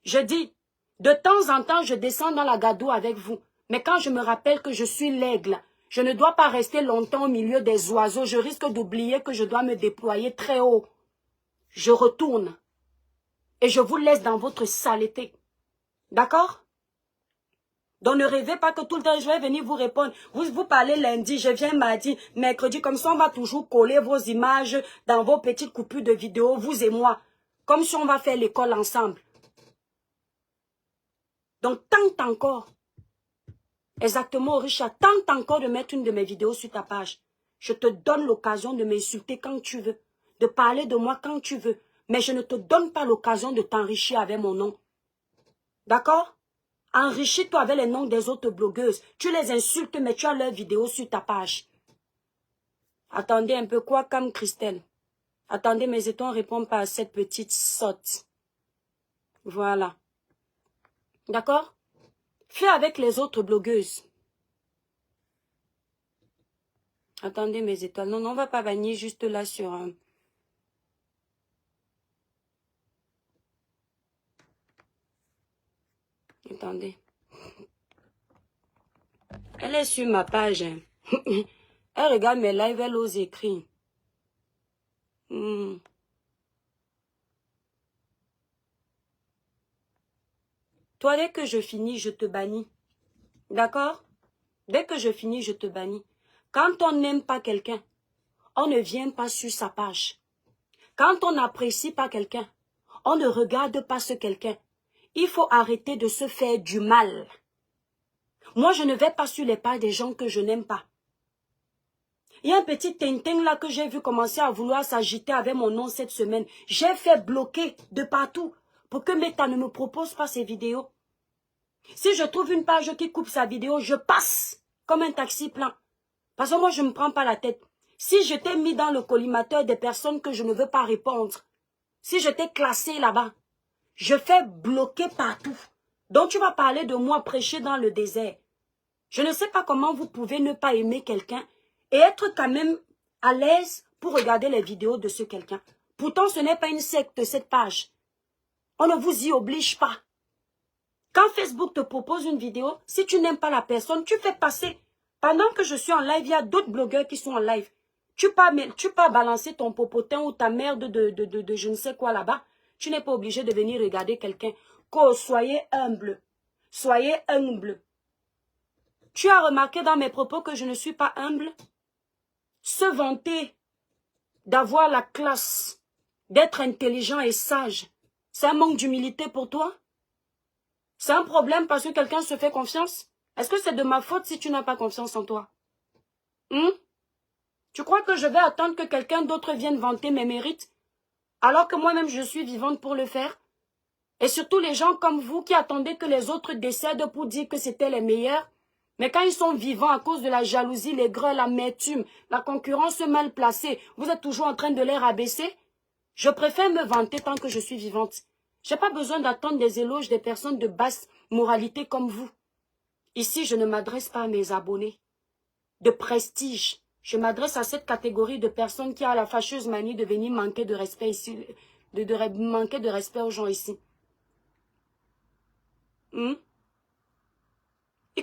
Je dis, de temps en temps, je descends dans la gadoue avec vous. Mais quand je me rappelle que je suis l'aigle, je ne dois pas rester longtemps au milieu des oiseaux. Je risque d'oublier que je dois me déployer très haut. Je retourne. Et je vous laisse dans votre saleté. D'accord? Donc ne rêvez pas que tout le temps je vais venir vous répondre. Vous parlez lundi, je viens mardi, mercredi. Comme ça, on va toujours coller vos images dans vos petites coupures de vidéos, vous et moi. Comme si on va faire l'école ensemble. Donc tente encore. Exactement, Richard. Tente encore de mettre une de mes vidéos sur ta page. Je te donne l'occasion de m'insulter quand tu veux. De parler de moi quand tu veux. Mais je ne te donne pas l'occasion de t'enrichir avec mon nom. D'accord? Enrichis-toi avec les noms des autres blogueuses. Tu les insultes, mais tu as leurs vidéos sur ta page. Attendez un peu, quoi comme Christelle? Attendez, mes étoiles ne répondent pas à cette petite sotte. Voilà. D'accord? Fais avec les autres blogueuses. Attendez, mes étoiles. Non, non, on ne va pas bannir juste là sur un... Attendez. Elle est sur ma page. Hein. Elle regarde mes lives, elle ose écrire. Toi, dès que je finis, je te bannis. D'accord? Dès que je finis, je te bannis. Quand on n'aime pas quelqu'un, on ne vient pas sur sa page. Quand on n'apprécie pas quelqu'un, on ne regarde pas ce quelqu'un. Il faut arrêter de se faire du mal. Moi, je ne vais pas sur les pages des gens que je n'aime pas. Il y a un petit tintin là que j'ai vu commencer à vouloir s'agiter avec mon nom cette semaine. J'ai fait bloquer de partout pour que Meta ne me propose pas ces vidéos. Si je trouve une page qui coupe sa vidéo, je passe comme un taxi plein. Parce que moi, je ne me prends pas la tête. Si je t'ai mis dans le collimateur des personnes que je ne veux pas répondre, si je t'ai classé là-bas, je fais bloquer partout. Donc tu vas parler de moi prêcher dans le désert. Je ne sais pas comment vous pouvez ne pas aimer quelqu'un et être quand même à l'aise pour regarder les vidéos de ce quelqu'un. Pourtant, ce n'est pas une secte, cette page. On ne vous y oblige pas. Quand Facebook te propose une vidéo, si tu n'aimes pas la personne, tu fais passer. Pendant que je suis en live, il y a d'autres blogueurs qui sont en live. Tu peux balancer ton popotin ou ta merde de je ne sais quoi là-bas. Tu n'es pas obligé de venir regarder quelqu'un. Soyez humble. Soyez humble. Tu as remarqué dans mes propos que je ne suis pas humble? Se vanter d'avoir la classe, d'être intelligent et sage, c'est un manque d'humilité pour toi? C'est un problème parce que quelqu'un se fait confiance? Est-ce que c'est de ma faute si tu n'as pas confiance en toi? Tu crois que je vais attendre que quelqu'un d'autre vienne vanter mes mérites? Alors que moi-même je suis vivante pour le faire? Et surtout les gens comme vous qui attendaient que les autres décèdent pour dire que c'était les meilleurs? Mais quand ils sont vivants à cause de la jalousie, l'aigreur, l'amertume, la concurrence mal placée, vous êtes toujours en train de les rabaisser? Je préfère me vanter tant que je suis vivante. Je n'ai pas besoin d'attendre des éloges des personnes de basse moralité comme vous. Ici, je ne m'adresse pas à mes abonnés de prestige. Je m'adresse à cette catégorie de personnes qui a la fâcheuse manie de venir manquer de respect ici, de manquer de respect aux gens ici. Ils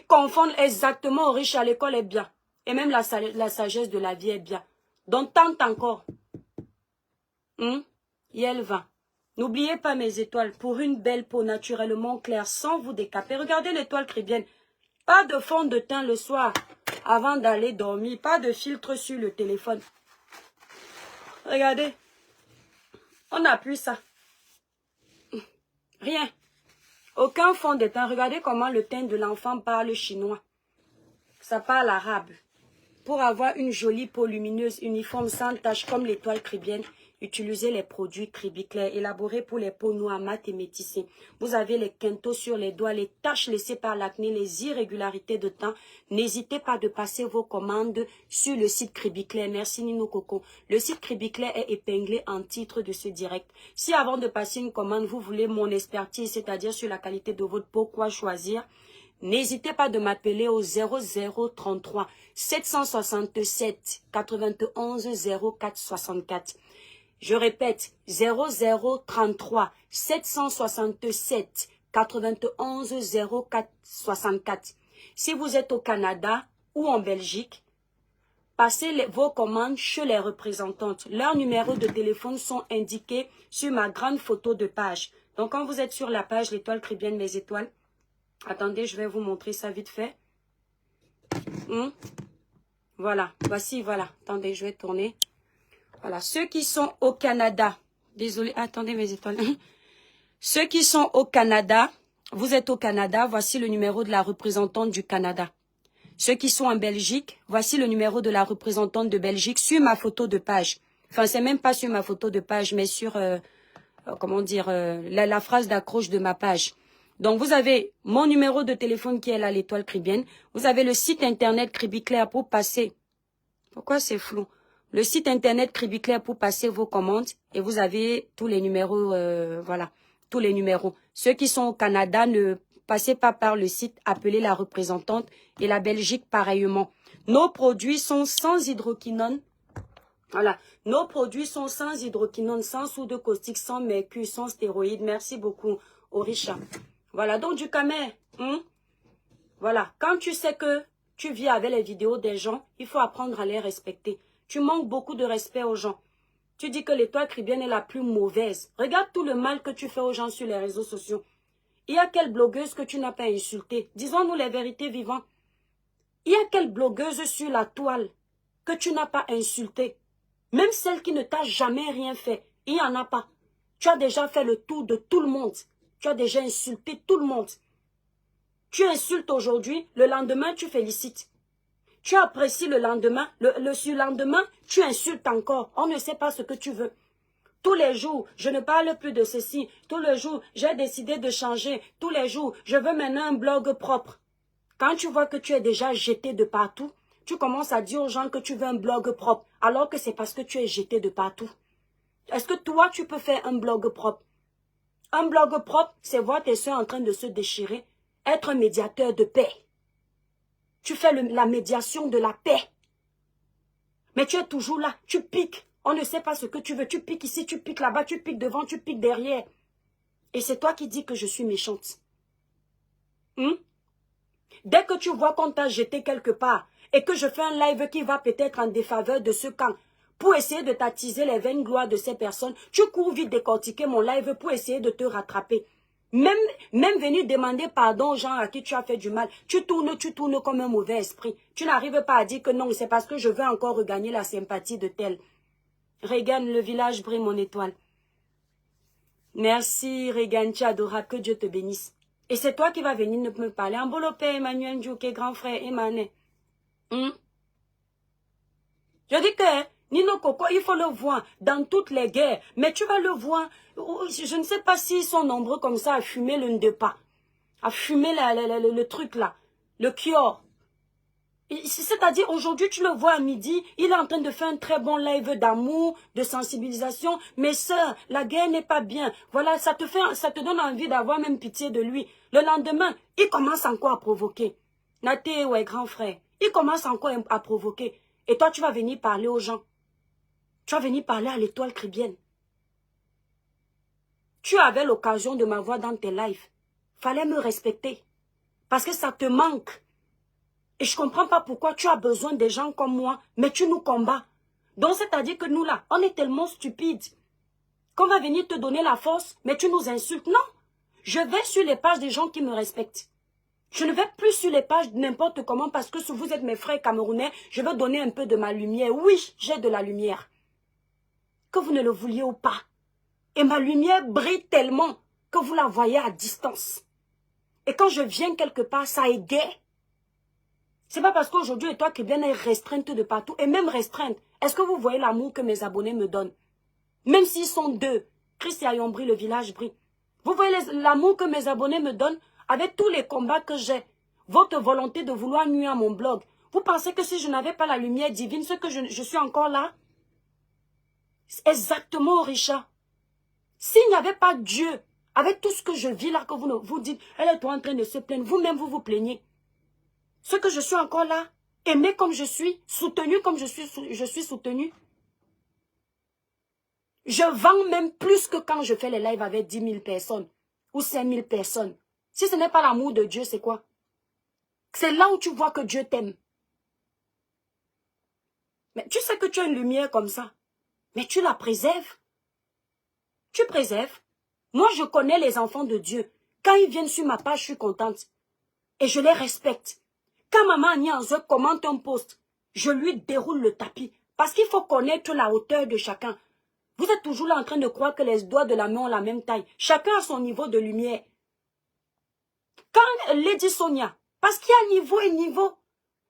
confondent exactement riche à l'école est bien. Et même la sagesse de la vie est bien. Donc tente encore. Et elle va. N'oubliez pas mes étoiles. Pour une belle peau naturellement claire sans vous décaper. Regardez l'étoile cribienne. Pas de fond de teint le soir avant d'aller dormir. Pas de filtre sur le téléphone. Regardez. On appuie ça. Rien. Aucun fond de teint. Regardez comment le teint de l'enfant parle chinois. Ça parle arabe. Pour avoir une jolie peau lumineuse, uniforme, sans taches comme l'étoile cribienne, utilisez les produits Cribiclair élaborés pour les peaux noires, mates et métissées. Vous avez les quintaux sur les doigts, les taches laissées par l'acné, les irrégularités de teint. N'hésitez pas de passer vos commandes sur le site Cribiclair. Merci Nino Coco. Le site Cribiclair est épinglé en titre de ce direct. Si avant de passer une commande, vous voulez mon expertise, c'est-à-dire sur la qualité de votre peau, quoi choisir? N'hésitez pas de m'appeler au 0033 767 91 04 64. Je répète, 0033 767 91 04 64. Si vous êtes au Canada ou en Belgique, passez vos commandes chez les représentantes. Leurs numéros de téléphone sont indiqués sur ma grande photo de page. Donc quand vous êtes sur la page l'étoile cribienne mes étoiles, attendez, je vais vous montrer ça vite fait. Voilà, voici, voilà. Attendez, je vais tourner. Voilà, ceux qui sont au Canada. Désolé, attendez mes étoiles. Ceux qui sont au Canada, vous êtes au Canada, voici le numéro de la représentante du Canada. Ceux qui sont en Belgique, voici le numéro de la représentante de Belgique sur ma photo de page. Enfin, c'est même pas sur ma photo de page, mais sur, comment dire, la phrase d'accroche de ma page. Donc, vous avez mon numéro de téléphone qui est là, l'étoile cribienne. Vous avez le site internet Cribiclair pour passer. Pourquoi c'est flou? Le site internet Cribiclair pour passer vos commandes. Et vous avez tous les numéros, voilà, tous les numéros. Ceux qui sont au Canada, ne passez pas par le site, appelez la représentante. Et la Belgique, pareillement. Nos produits sont sans hydroquinone. Voilà, nos produits sont sans hydroquinone, sans soude caustique, sans mercure, sans stéroïdes. Merci beaucoup, Orisha. Voilà, donc du camel. Voilà, quand tu sais que tu vis avec les vidéos des gens, il faut apprendre à les respecter. Tu manques beaucoup de respect aux gens. Tu dis que l'étoile cribienne est la plus mauvaise. Regarde tout le mal que tu fais aux gens sur les réseaux sociaux. Il y a quelle blogueuse que tu n'as pas insultée? Disons-nous les vérités vivantes. Il y a quelle blogueuse sur la toile que tu n'as pas insultée? Même celle qui ne t'a jamais rien fait, il n'y en a pas. Tu as déjà fait le tour de tout le monde. Tu as déjà insulté tout le monde. Tu insultes aujourd'hui, le lendemain, tu félicites. Tu apprécies le lendemain, le surlendemain, tu insultes encore. On ne sait pas ce que tu veux. Tous les jours, je ne parle plus de ceci. Tous les jours, j'ai décidé de changer. Tous les jours, je veux maintenant un blog propre. Quand tu vois que tu es déjà jeté de partout, tu commences à dire aux gens que tu veux un blog propre, alors que c'est parce que tu es jeté de partout. Est-ce que toi, tu peux faire un blog propre? Un blog propre, c'est voir tes soeurs en train de se déchirer, être un médiateur de paix. Tu fais la médiation de la paix. Mais tu es toujours là, tu piques. On ne sait pas ce que tu veux. Tu piques ici, tu piques là-bas, tu piques devant, tu piques derrière. Et c'est toi qui dis que je suis méchante. Dès que tu vois qu'on t'a jeté quelque part et que je fais un live qui va peut-être en défaveur de ce camp, pour essayer de t'attiser les vaines gloires de ces personnes, tu cours vite décortiquer mon live pour essayer de te rattraper. Même venir demander pardon aux gens à qui tu as fait du mal, tu tournes comme un mauvais esprit. Tu n'arrives pas à dire que non, c'est parce que je veux encore regagner la sympathie de tel. Regan, le village brille mon étoile. Merci Regan, tu es adorable, que Dieu te bénisse. Et c'est toi qui vas venir me parler. Ambolopé, Emmanuel Djouké, grand frère, Emmanuel. Je dis que Nino Coco, il faut le voir dans toutes les guerres. Mais tu vas le voir. Je ne sais pas s'ils sont nombreux comme ça à fumer le ndepa. À fumer le truc là. Le kior. C'est-à-dire, aujourd'hui, tu le vois à midi, il est en train de faire un très bon live d'amour, de sensibilisation. Mais sœur, la guerre n'est pas bien. Voilà, ça te donne envie d'avoir même pitié de lui. Le lendemain, il commence encore à provoquer. Naté, ouais, grand frère, il commence encore à provoquer. Et toi, tu vas venir parler aux gens. Tu vas venir parler à l'étoile cribienne. Tu avais l'occasion de m'avoir dans tes lives. Fallait me respecter. Parce que ça te manque. Et je ne comprends pas pourquoi tu as besoin des gens comme moi, mais tu nous combats. Donc, c'est-à-dire que nous, là, on est tellement stupides qu'on va venir te donner la force, mais tu nous insultes. Non, je vais sur les pages des gens qui me respectent. Je ne vais plus sur les pages n'importe comment parce que si vous êtes mes frères camerounais, je veux donner un peu de ma lumière. Oui, j'ai de la lumière. Que vous ne le vouliez ou pas. Et ma lumière brille tellement que vous la voyez à distance. Et quand je viens quelque part, ça égaye. C'est pas parce qu'aujourd'hui, et toi, Chrétien est restreinte de partout, et même restreinte. Est-ce que vous voyez l'amour que mes abonnés me donnent? Même s'ils sont deux, Christ et Ayombré, le village brille. Vous voyez l'amour que mes abonnés me donnent avec tous les combats que j'ai. Votre volonté de vouloir nuire à mon blog. Vous pensez que si je n'avais pas la lumière divine, ce que je suis encore là? Exactement, Richard. S'il n'y avait pas Dieu, avec tout ce que je vis là, que vous dites, elle est en train de se plaindre, vous-même vous vous plaignez. Ce que je suis encore là, aimé comme je suis, soutenu comme je suis soutenu. Je vends même plus que quand je fais les lives avec 10 000 personnes ou 5 000 personnes. Si ce n'est pas l'amour de Dieu, c'est quoi? C'est là où tu vois que Dieu t'aime. Mais tu sais que tu as une lumière comme ça. Mais tu la préserves. Tu préserves. Moi, je connais les enfants de Dieu. Quand ils viennent sur ma page, je suis contente. Et je les respecte. Quand maman Agnès commente un post, je lui déroule le tapis. Parce qu'il faut connaître la hauteur de chacun. Vous êtes toujours là en train de croire que les doigts de la main ont la même taille. Chacun a son niveau de lumière. Quand Lady Sonia, parce qu'il y a niveau et niveau,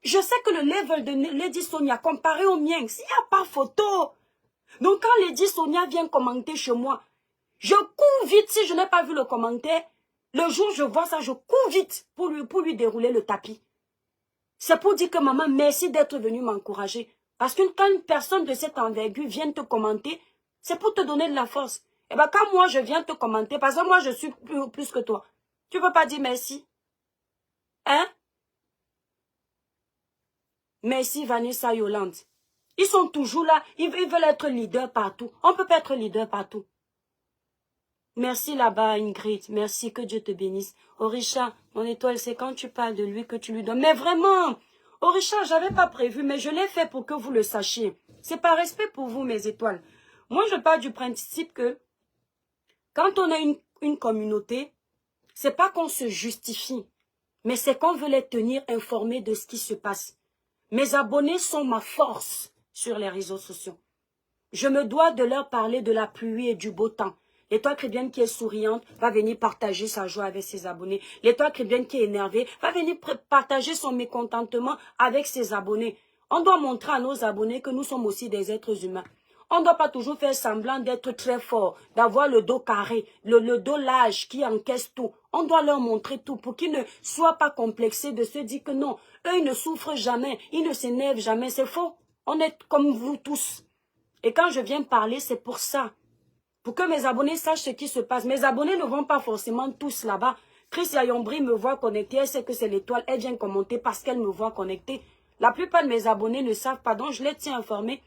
je sais que le level de Lady Sonia comparé au mien, s'il n'y a pas photo. Donc quand Lady Sonia vient commenter chez moi, je cours vite si je n'ai pas vu le commentaire. Le jour où je vois ça, je cours vite pour lui dérouler le tapis. C'est pour dire que maman, merci d'être venue m'encourager. Parce que quand une personne de cette envergure vient te commenter, c'est pour te donner de la force. Et bien quand moi je viens te commenter, parce que moi je suis plus que toi, tu ne peux pas dire merci. Hein? Merci Vanessa Yolande. Ils sont toujours là, ils veulent être leaders partout. On ne peut pas être leader partout. Merci là-bas Ingrid, merci, que Dieu te bénisse. Orisha, mon étoile, c'est quand tu parles de lui que tu lui donnes. Mais vraiment, Orisha, j'avais pas prévu, mais je l'ai fait pour que vous le sachiez. C'est par respect pour vous, mes étoiles. Moi, je pars du principe que quand on a une communauté, c'est pas qu'on se justifie, mais c'est qu'on veut les tenir informés de ce qui se passe. Mes abonnés sont ma force sur les réseaux sociaux. Je me dois de leur parler de la pluie et du beau temps. L'étoile chrétienne qui est souriante va venir partager sa joie avec ses abonnés. L'étoile chrétienne qui est énervée va venir partager son mécontentement avec ses abonnés. On doit montrer à nos abonnés que nous sommes aussi des êtres humains. On ne doit pas toujours faire semblant d'être très fort, d'avoir le dos carré, le dos large qui encaisse tout. On doit leur montrer tout pour qu'ils ne soient pas complexés de se dire que non, eux ils ne souffrent jamais, ils ne s'énervent jamais. C'est faux. On est comme vous tous. Et quand je viens parler, c'est pour ça. Pour que mes abonnés sachent ce qui se passe. Mes abonnés ne vont pas forcément tous là-bas. Chris Yayombri me voit connecté, elle sait que c'est l'étoile, elle vient commenter parce qu'elle me voit connecté. La plupart de mes abonnés ne savent pas, donc je les tiens informés.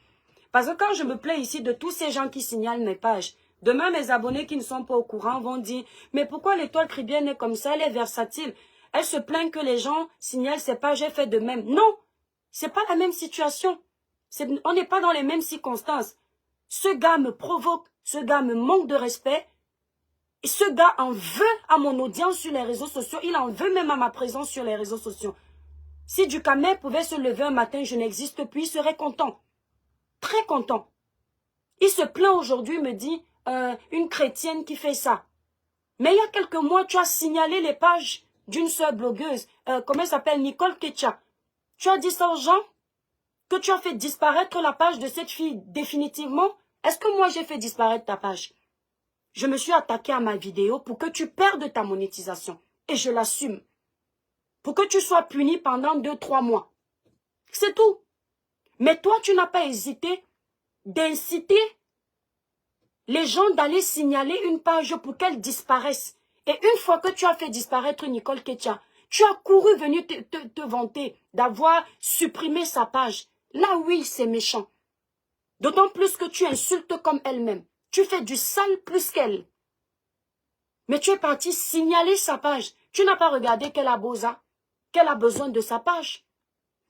Parce que quand je me plains ici de tous ces gens qui signalent mes pages, demain mes abonnés qui ne sont pas au courant vont dire « Mais pourquoi l'étoile chrétienne est comme ça, elle est versatile. Elle se plaint que les gens signalent ses pages, elle fait de même. » Non, c'est pas la même situation. On n'est pas dans les mêmes circonstances. Ce gars me provoque, ce gars me manque de respect. Et ce gars en veut à mon audience sur les réseaux sociaux. Il en veut même à ma présence sur les réseaux sociaux. Si Ducamer pouvait se lever un matin, je n'existe plus, il serait content. Très content. Il se plaint aujourd'hui, me dit, une chrétienne qui fait ça. Mais il y a quelques mois, tu as signalé les pages d'une sœur blogueuse, comment elle s'appelle, Nicole Ketcha. Tu as dit ça aux gens? Que tu as fait disparaître la page de cette fille définitivement? Est-ce que moi j'ai fait disparaître ta page? Je me suis attaqué à ma vidéo pour que tu perdes ta monétisation. Et je l'assume. Pour que tu sois puni pendant 2-3 mois. C'est tout. Mais toi, tu n'as pas hésité d'inciter les gens d'aller signaler une page pour qu'elle disparaisse. Et une fois que tu as fait disparaître Nicole Ketcha, tu as couru venir te vanter d'avoir supprimé sa page. Là, oui, c'est méchant. D'autant plus que tu insultes comme elle-même. Tu fais du sale plus qu'elle. Mais tu es parti signaler sa page. Tu n'as pas regardé qu'elle a besoin, qu'elle a besoin de sa page.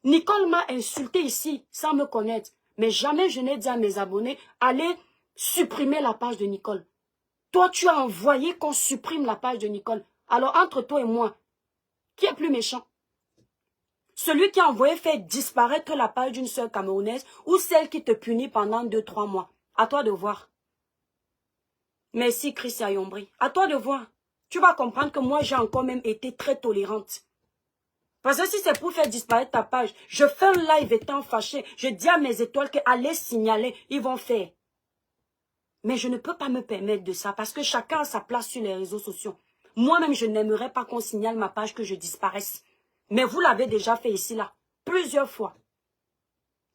Nicole m'a insulté ici sans me connaître. Mais jamais je n'ai dit à mes abonnés, allez supprimer la page de Nicole. Toi, tu as envoyé qu'on supprime la page de Nicole. Alors, entre toi et moi, qui est plus méchant? Celui qui a envoyé faire disparaître la page d'une sœur camerounaise ou celle qui te punit pendant 2-3 mois. À toi de voir. Merci, Chris Ayombri. À toi de voir. Tu vas comprendre que moi, j'ai encore même été très tolérante. Parce que si c'est pour faire disparaître ta page, je fais un live étant fâché. Je dis à mes étoiles qu'allez signaler, ils vont faire. Mais je ne peux pas me permettre de ça parce que chacun a sa place sur les réseaux sociaux. Moi-même, je n'aimerais pas qu'on signale ma page que je disparaisse. Mais vous l'avez déjà fait ici, là, plusieurs fois.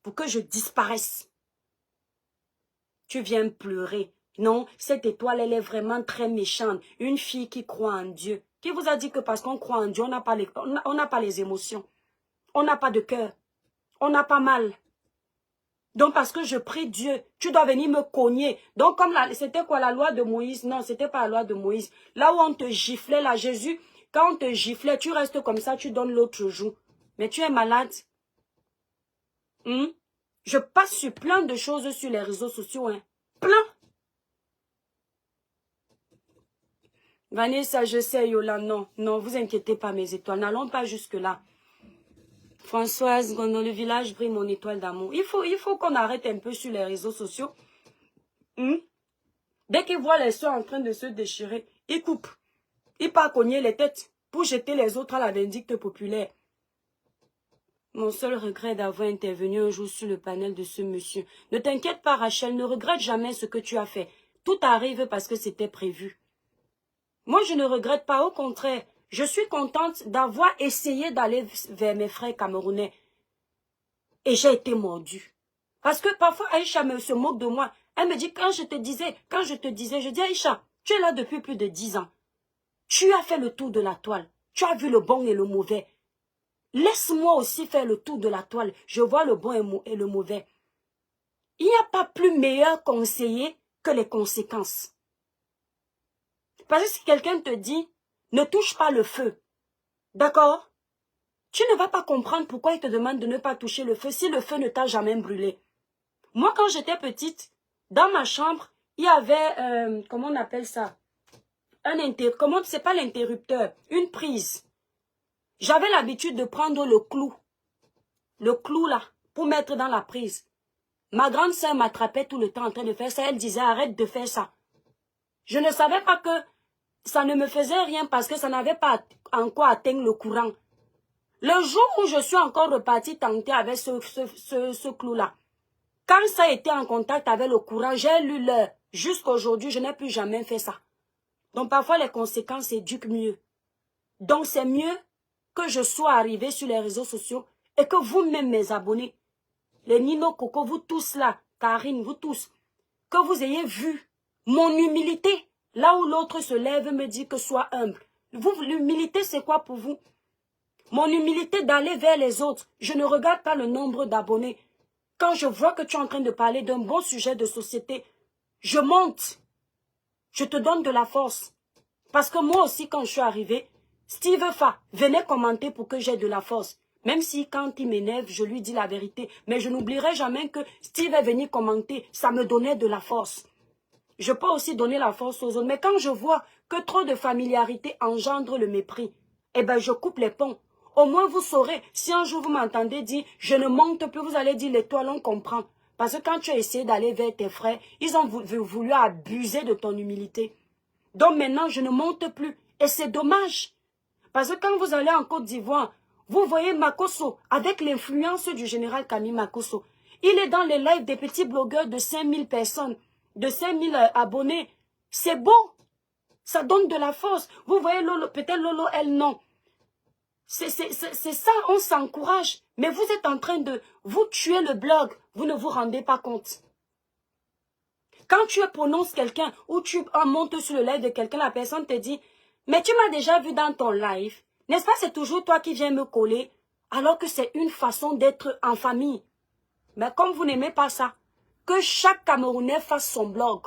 Pour que je disparaisse. Tu viens pleurer. Non, cette étoile, elle est vraiment très méchante. Une fille qui croit en Dieu. Qui vous a dit que parce qu'on croit en Dieu, on n'a pas les émotions. On n'a pas de cœur. On n'a pas mal. Donc, parce que je prie Dieu, tu dois venir me cogner. Donc, comme c'était quoi la loi de Moïse? Non, c'était pas la loi de Moïse. Là où on te giflait, là, Jésus, quand on te giflait, tu restes comme ça, tu donnes l'autre joue. Mais tu es malade. Je passe sur plein de choses sur les réseaux sociaux. Hein. Plein. Vanessa, je sais, Yola, non. Non, vous inquiétez pas, mes étoiles. N'allons pas jusque-là. Françoise, dans le village brille mon étoile d'amour. Il faut qu'on arrête un peu sur les réseaux sociaux. Dès qu'ils voient les soeurs en train de se déchirer, ils coupent. Ils partent cogner les têtes pour jeter les autres à la vindicte populaire. Mon seul regret est d'avoir intervenu un jour sur le panel de ce monsieur. Ne t'inquiète pas, Rachel, ne regrette jamais ce que tu as fait. Tout arrive parce que c'était prévu. Moi, je ne regrette pas, au contraire. Je suis contente d'avoir essayé d'aller vers mes frères camerounais. Et j'ai été mordue. Parce que parfois, Aïcha se moque de moi. Elle me dit, quand je te disais, je dis, Aïcha, tu es là depuis plus de 10 ans. Tu as fait le tour de la toile. Tu as vu le bon et le mauvais. Laisse-moi aussi faire le tour de la toile. Je vois le bon et le mauvais. Il n'y a pas plus meilleur conseiller que les conséquences. Parce que si quelqu'un te dit, ne touche pas le feu, d'accord? Tu ne vas pas comprendre pourquoi il te demande de ne pas toucher le feu si le feu ne t'a jamais brûlé. Moi, quand j'étais petite, dans ma chambre, il y avait, comment on appelle ça? C'est pas l'interrupteur, une prise. J'avais l'habitude de prendre le clou là, pour mettre dans la prise. Ma grande sœur m'attrapait tout le temps en train de faire ça. Elle disait, arrête de faire ça. Je ne savais pas que ça ne me faisait rien parce que ça n'avait pas encore atteint le courant. Le jour où je suis encore repartie tenter avec ce clou-là, quand ça a été en contact avec le courant, j'ai lu l'heure. Jusqu'aujourd'hui, je n'ai plus jamais fait ça. Donc parfois, les conséquences éduquent mieux. Donc c'est mieux que je sois arrivée sur les réseaux sociaux et que vous-même, mes abonnés, les Nino Coco, vous tous là, Karine, vous tous, que vous ayez vu mon humilité, là où l'autre se lève me dit que sois humble. L'humilité, c'est quoi pour vous? Mon humilité d'aller vers les autres. Je ne regarde pas le nombre d'abonnés. Quand je vois que tu es en train de parler d'un bon sujet de société, je monte. Je te donne de la force. Parce que moi aussi, quand je suis arrivée, Steve Fa venait commenter pour que j'ai de la force. Même si quand il m'énerve, je lui dis la vérité. Mais je n'oublierai jamais que Steve est venu commenter. Ça me donnait de la force. Je peux aussi donner la force aux autres. Mais quand je vois que trop de familiarité engendre le mépris, eh ben je coupe les ponts. Au moins vous saurez, si un jour vous m'entendez dire, je ne monte plus, vous allez dire, l'étoile, on comprend. Parce que quand tu as essayé d'aller vers tes frères, ils ont voulu abuser de ton humilité. Donc maintenant, je ne monte plus. Et c'est dommage. Parce que quand vous allez en Côte d'Ivoire, vous voyez Makosso, avec l'influence du général Camille Makosso. Il est dans les lives des petits blogueurs de 5000 personnes, de 5000 abonnés. C'est beau. Ça donne de la force. Vous voyez Lolo, peut-être Lolo, elle, non. C'est ça, on s'encourage. Mais vous êtes en train de vous tuer le blog. Vous ne vous rendez pas compte. Quand tu prononces quelqu'un ou tu montes sur le live de quelqu'un, la personne te dit, mais tu m'as déjà vu dans ton live. N'est-ce pas, c'est toujours toi qui viens me coller, alors que c'est une façon d'être en famille. Mais comme vous n'aimez pas ça, que chaque Camerounais fasse son blog.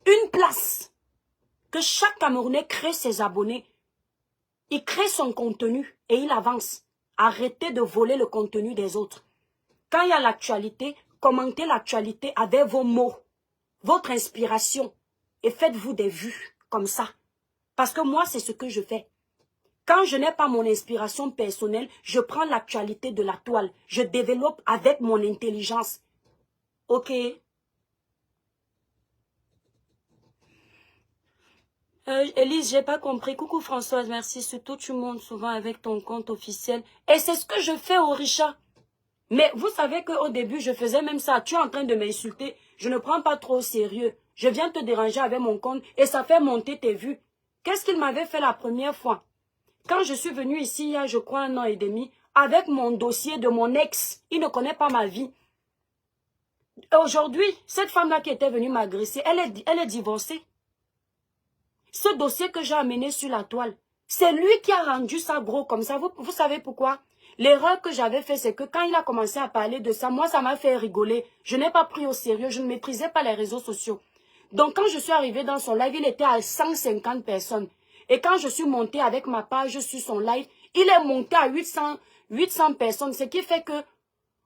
Une place. Que chaque Camerounais crée ses abonnés. Il crée son contenu et il avance. Arrêtez de voler le contenu des autres. Quand il y a l'actualité, commentez l'actualité avec vos mots, votre inspiration et faites-vous des vues comme ça. Parce que moi, c'est ce que je fais. Quand je n'ai pas mon inspiration personnelle, je prends l'actualité de la toile. Je développe avec mon intelligence. Ok? Élise, j'ai pas compris. Coucou Françoise, merci. Surtout, tu montes souvent avec ton compte officiel. Et c'est ce que je fais au Richard. Mais vous savez qu'au début, je faisais même ça. Tu es en train de m'insulter. Je ne prends pas trop au sérieux. Je viens te déranger avec mon compte et ça fait monter tes vues. Qu'est-ce qu'il m'avait fait la première fois? Quand je suis venue ici, il y a, je crois, 1 an et demi, avec mon dossier de mon ex. Il ne connaît pas ma vie. Aujourd'hui, cette femme-là qui était venue m'agresser, elle est divorcée. Ce dossier que j'ai amené sur la toile, c'est lui qui a rendu ça gros comme ça. Vous savez pourquoi? L'erreur que j'avais fait, c'est que quand il a commencé à parler de ça, moi, ça m'a fait rigoler. Je n'ai pas pris au sérieux, je ne maîtrisais pas les réseaux sociaux. Donc, quand je suis arrivée dans son live, il était à 150 personnes. Et quand je suis montée avec ma page sur son live, il est monté à 800 personnes. Ce qui fait que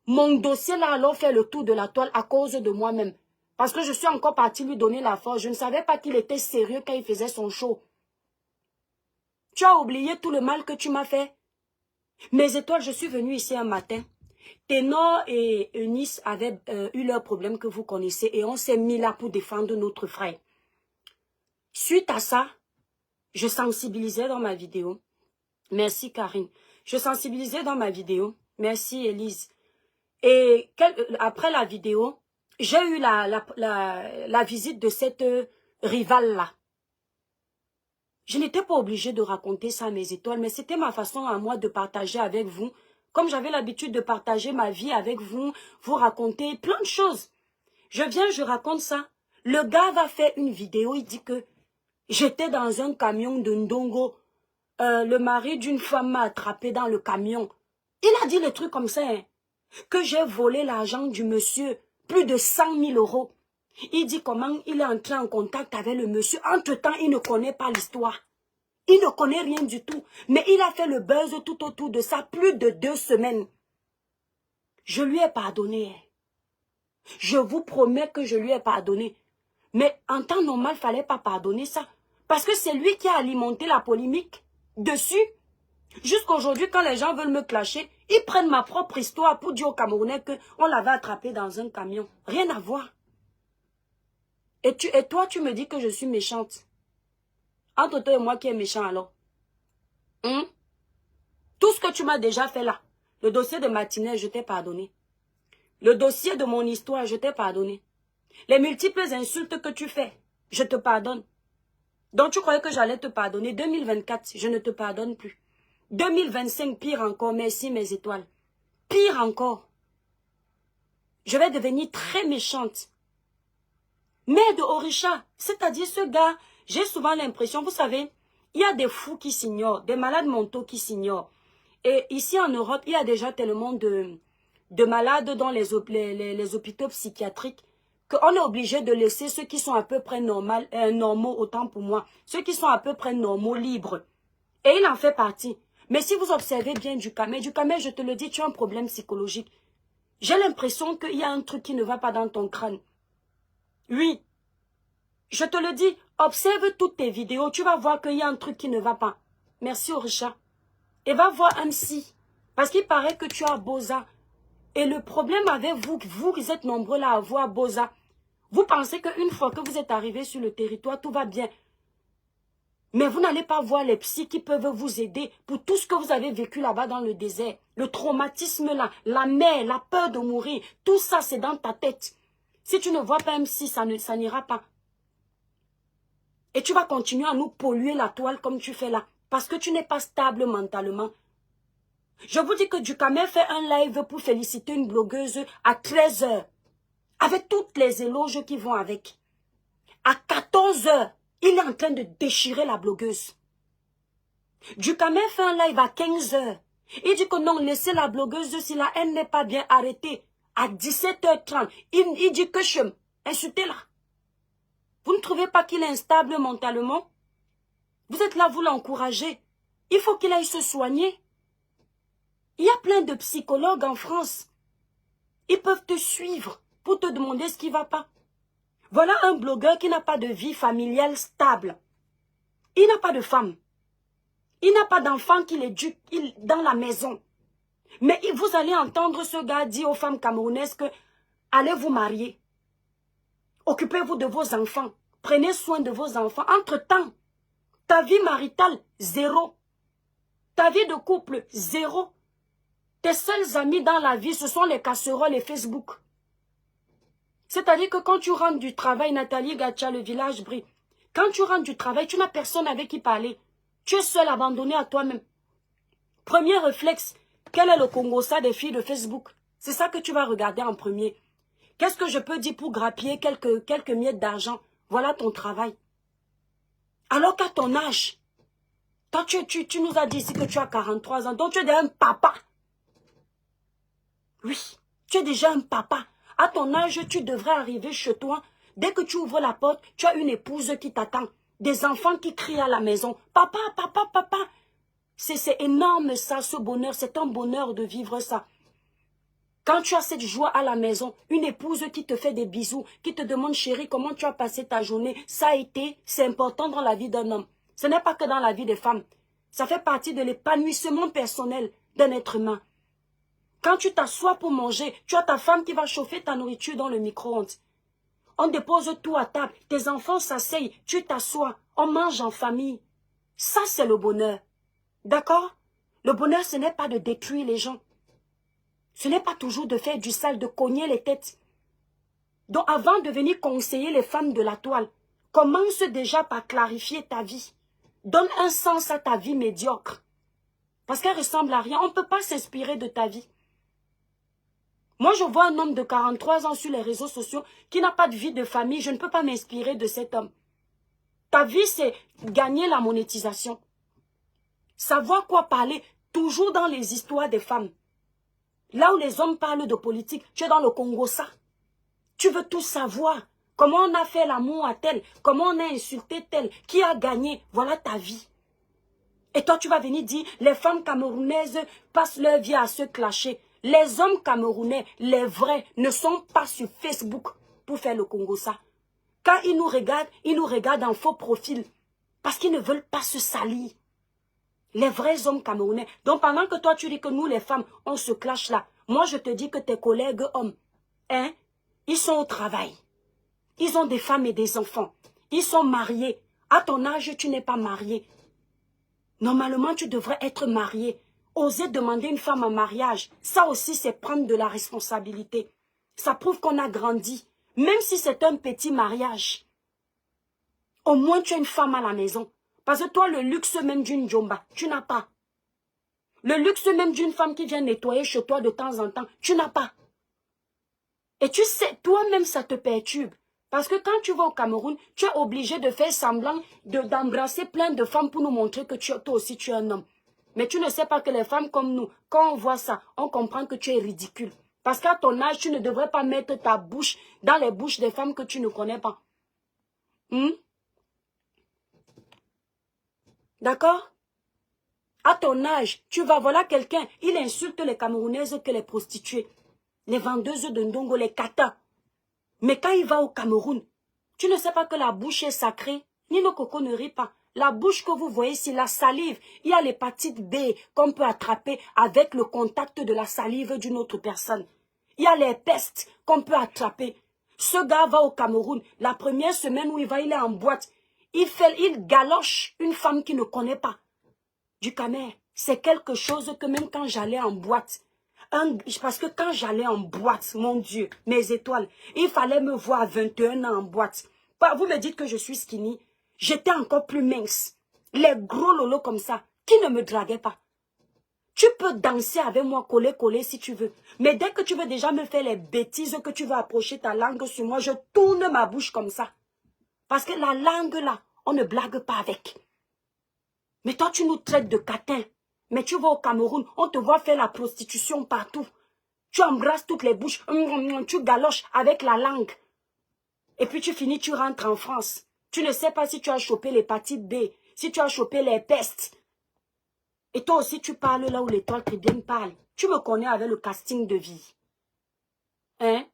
mon dossier là alors fait le tour de la toile à cause de moi-même. Parce que je suis encore partie lui donner la force. Je ne savais pas qu'il était sérieux quand il faisait son show. Tu as oublié tout le mal que tu m'as fait. Mes étoiles, je suis venue ici un matin. Ténor et Eunice avaient eu leurs problèmes que vous connaissez et on s'est mis là pour défendre notre frère. Suite à ça, je sensibilisais dans ma vidéo. Merci Karine. Je sensibilisais dans ma vidéo. Merci Élise. Et après la vidéo, j'ai eu la visite de cette rivale-là. Je n'étais pas obligée de raconter ça à mes étoiles, mais c'était ma façon à moi de partager avec vous. Comme j'avais l'habitude de partager ma vie avec vous, vous raconter plein de choses. Je viens, je raconte ça. Le gars va faire une vidéo, il dit que j'étais dans un camion de Ndongo. Le mari d'une femme m'a attrapé dans le camion. Il a dit le truc comme ça, hein, que j'ai volé l'argent du monsieur, plus de 100 000 euros. Il dit comment il est entré en contact avec le monsieur. Entre-temps, il ne connaît pas l'histoire. Il ne connaît rien du tout. Mais il a fait le buzz tout autour de ça plus de 2 semaines. Je lui ai pardonné. Je vous promets que je lui ai pardonné. Mais en temps normal, il ne fallait pas pardonner ça. Parce que c'est lui qui a alimenté la polémique dessus. Jusqu'aujourd'hui, quand les gens veulent me clasher, ils prennent ma propre histoire pour dire aux Camerounais qu'on l'avait attrapé dans un camion. Rien à voir. Et toi, tu me dis que je suis méchante. Entre toi et moi, qui est méchant alors? Tout ce que tu m'as déjà fait là, le dossier de matinée, je t'ai pardonné. Le dossier de mon histoire, je t'ai pardonné. Les multiples insultes que tu fais, je te pardonne. Donc tu croyais que j'allais te pardonner. 2024, je ne te pardonne plus. 2025, pire encore. Merci mes étoiles. Pire encore. Je vais devenir très méchante. Mère de Orisha, c'est-à-dire ce gars, j'ai souvent l'impression, vous savez, il y a des fous qui s'ignorent, des malades mentaux qui s'ignorent. Et ici en Europe, il y a déjà tellement de malades dans les hôpitaux psychiatriques qu'on est obligé de laisser ceux qui sont à peu près normaux, autant pour moi, ceux qui sont à peu près normaux, libres. Et il en fait partie. Mais si vous observez bien Djukamé, je te le dis, tu as un problème psychologique. J'ai l'impression qu'il y a un truc qui ne va pas dans ton crâne. Oui, je te le dis, observe toutes tes vidéos, tu vas voir qu'il y a un truc qui ne va pas. Merci Orisha. Et va voir un psy, parce qu'il paraît que tu as Boza. Et le problème avec vous êtes nombreux là à avoir Boza. Vous pensez qu'une fois que vous êtes arrivé sur le territoire, tout va bien. Mais vous n'allez pas voir les psys qui peuvent vous aider pour tout ce que vous avez vécu là-bas dans le désert. Le traumatisme là, la mer, la peur de mourir, tout ça c'est dans ta tête. Si tu ne vois pas un psy, ça n'ira pas. Et tu vas continuer à nous polluer la toile comme tu fais là. Parce que tu n'es pas stable mentalement. Je vous dis que Djukamé fait un live pour féliciter une blogueuse à 13 h. Avec toutes les éloges qui vont avec. À 14 h, il est en train de déchirer la blogueuse. Djukamé fait un live à 15 h. Il dit que non, laissez la blogueuse si la haine n'est pas bien arrêtée. À 17 h 30, il dit que je insultez-la. Vous ne trouvez pas qu'il est instable mentalement? Vous êtes là, vous l'encouragez. Il faut qu'il aille se soigner. Il y a plein de psychologues en France. Ils peuvent te suivre pour te demander ce qui ne va pas. Voilà un blogueur qui n'a pas de vie familiale stable. Il n'a pas de femme. Il n'a pas d'enfant qui l'éduque dans la maison. Mais vous allez entendre ce gars dire aux femmes camerounaises que allez vous marier. Occupez-vous de vos enfants. Prenez soin de vos enfants. Entre-temps, Ta vie maritale, zéro. Ta vie de couple, zéro. Tes seuls amis dans la vie, ce sont les casseroles et Facebook. C'est-à-dire que quand tu rentres du travail, Nathalie Gacha, le village brille. Quand tu rentres du travail, tu n'as personne avec qui parler. Tu es seul, abandonné à toi-même. Premier réflexe, quel est le Congossa des filles de Facebook? C'est ça que tu vas regarder en premier. Qu'est-ce que je peux dire pour grappiller quelques miettes d'argent? Voilà ton travail. Alors qu'à ton âge, toi tu nous as dit ici que tu as 43 ans, donc tu es déjà un papa. Oui, tu es déjà un papa. À ton âge, tu devrais arriver chez toi. Dès que tu ouvres la porte, tu as une épouse qui t'attend. Des enfants qui crient à la maison. Papa, papa, papa. C'est énorme ça, ce bonheur. C'est un bonheur de vivre ça. Quand tu as cette joie à la maison, une épouse qui te fait des bisous, qui te demande, chérie, comment tu as passé ta journée, ça a été, c'est important dans la vie d'un homme. Ce n'est pas que dans la vie des femmes. Ça fait partie de l'épanouissement personnel d'un être humain. Quand tu t'assois pour manger, tu as ta femme qui va chauffer ta nourriture dans le micro-ondes. On dépose tout à table, tes enfants s'asseyent, tu t'assois, on mange en famille. Ça, c'est le bonheur. D'accord? Le bonheur, ce n'est pas de détruire les gens. Ce n'est pas toujours de faire du sale, de cogner les têtes. Donc avant de venir conseiller les femmes de la toile, commence déjà par clarifier ta vie. Donne un sens à ta vie médiocre. Parce qu'elle ressemble à rien. On ne peut pas s'inspirer de ta vie. Moi, je vois un homme de 43 ans sur les réseaux sociaux qui n'a pas de vie de famille. Je ne peux pas m'inspirer de cet homme. Ta vie, c'est gagner la monétisation. Savoir quoi parler, toujours dans les histoires des femmes. Là où les hommes parlent de politique, tu es dans le Congo, ça. Tu veux tout savoir. Comment on a fait l'amour à tel, comment on a insulté tel, qui a gagné, voilà ta vie. Et toi, tu vas venir dire, les femmes camerounaises passent leur vie à se clasher. Les hommes camerounais, les vrais, ne sont pas sur Facebook pour faire le Congo, ça. Quand ils nous regardent en faux profil, parce qu'ils ne veulent pas se salir. Les vrais hommes camerounais. Donc pendant que toi tu dis que nous les femmes, on se clash là. Moi je te dis que tes collègues hommes, hein, ils sont au travail. Ils ont des femmes et des enfants. Ils sont mariés. À ton âge, tu n'es pas marié. Normalement, tu devrais être marié. Oser demander une femme en mariage, ça aussi c'est prendre de la responsabilité. Ça prouve qu'on a grandi. Même si c'est un petit mariage. Au moins tu as une femme à la maison. Parce que toi, le luxe même d'une jomba, tu n'as pas. Le luxe même d'une femme qui vient nettoyer chez toi de temps en temps, tu n'as pas. Et tu sais, toi-même, ça te perturbe. Parce que quand tu vas au Cameroun, tu es obligé de faire semblant d'embrasser plein de femmes pour nous montrer que toi aussi tu es un homme. Mais tu ne sais pas que les femmes comme nous, quand on voit ça, on comprend que tu es ridicule. Parce qu'à ton âge, tu ne devrais pas mettre ta bouche dans les bouches des femmes que tu ne connais pas. D'accord? À ton âge, tu vas voir quelqu'un, il insulte les Camerounaises que les prostituées, les vendeuses de ndongo, les katas. Mais quand il va au Cameroun, tu ne sais pas que la bouche est sacrée, ni le coco ne rit pas. La bouche que vous voyez ici, la salive, il y a l'hépatite B qu'on peut attraper avec le contact de la salive d'une autre personne. Il y a les pestes qu'on peut attraper. Ce gars va au Cameroun, la première semaine où il va, il est en boîte. Il galoche une femme qu'il ne connaît pas. Du Camer, c'est quelque chose que même quand j'allais en boîte, parce que quand j'allais en boîte, mon Dieu, mes étoiles, il fallait me voir à 21 ans en boîte. Vous me dites que je suis skinny, j'étais encore plus mince. Les gros lolos comme ça, qui ne me draguaient pas. Tu peux danser avec moi, coller si tu veux. Mais dès que tu veux déjà me faire les bêtises, que tu veux approcher ta langue sur moi, je tourne ma bouche comme ça. Parce que la langue là, on ne blague pas avec. Mais toi, tu nous traites de catins. Mais tu vas au Cameroun, on te voit faire la prostitution partout. Tu embrasses toutes les bouches, tu galoches avec la langue. Et puis tu finis, tu rentres en France. Tu ne sais pas si tu as chopé l'hépatite B, si tu as chopé les pestes. Et toi aussi, tu parles là où l'étoile tribune parle. Tu me connais avec le casting de vie. Hein?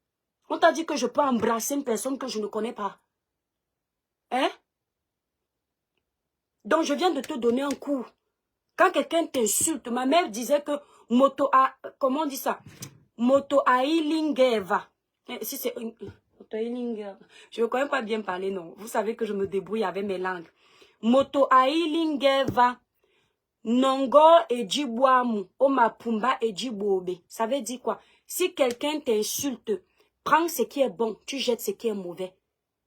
On t'a dit que je peux embrasser une personne que je ne connais pas. Hein? Donc je viens de te donner un coup. Quand quelqu'un t'insulte, ma mère disait que comment on dit ça? Moto ailingeva. Si c'est moto ailingeva. Je ne connais pas bien parler, non. Vous savez que je me débrouille avec mes langues. Moto ailingeva. Nongo et Djibouamou. Omapumba et Djiboube. Ça veut dire quoi? Si quelqu'un t'insulte, prends ce qui est bon, tu jettes ce qui est mauvais.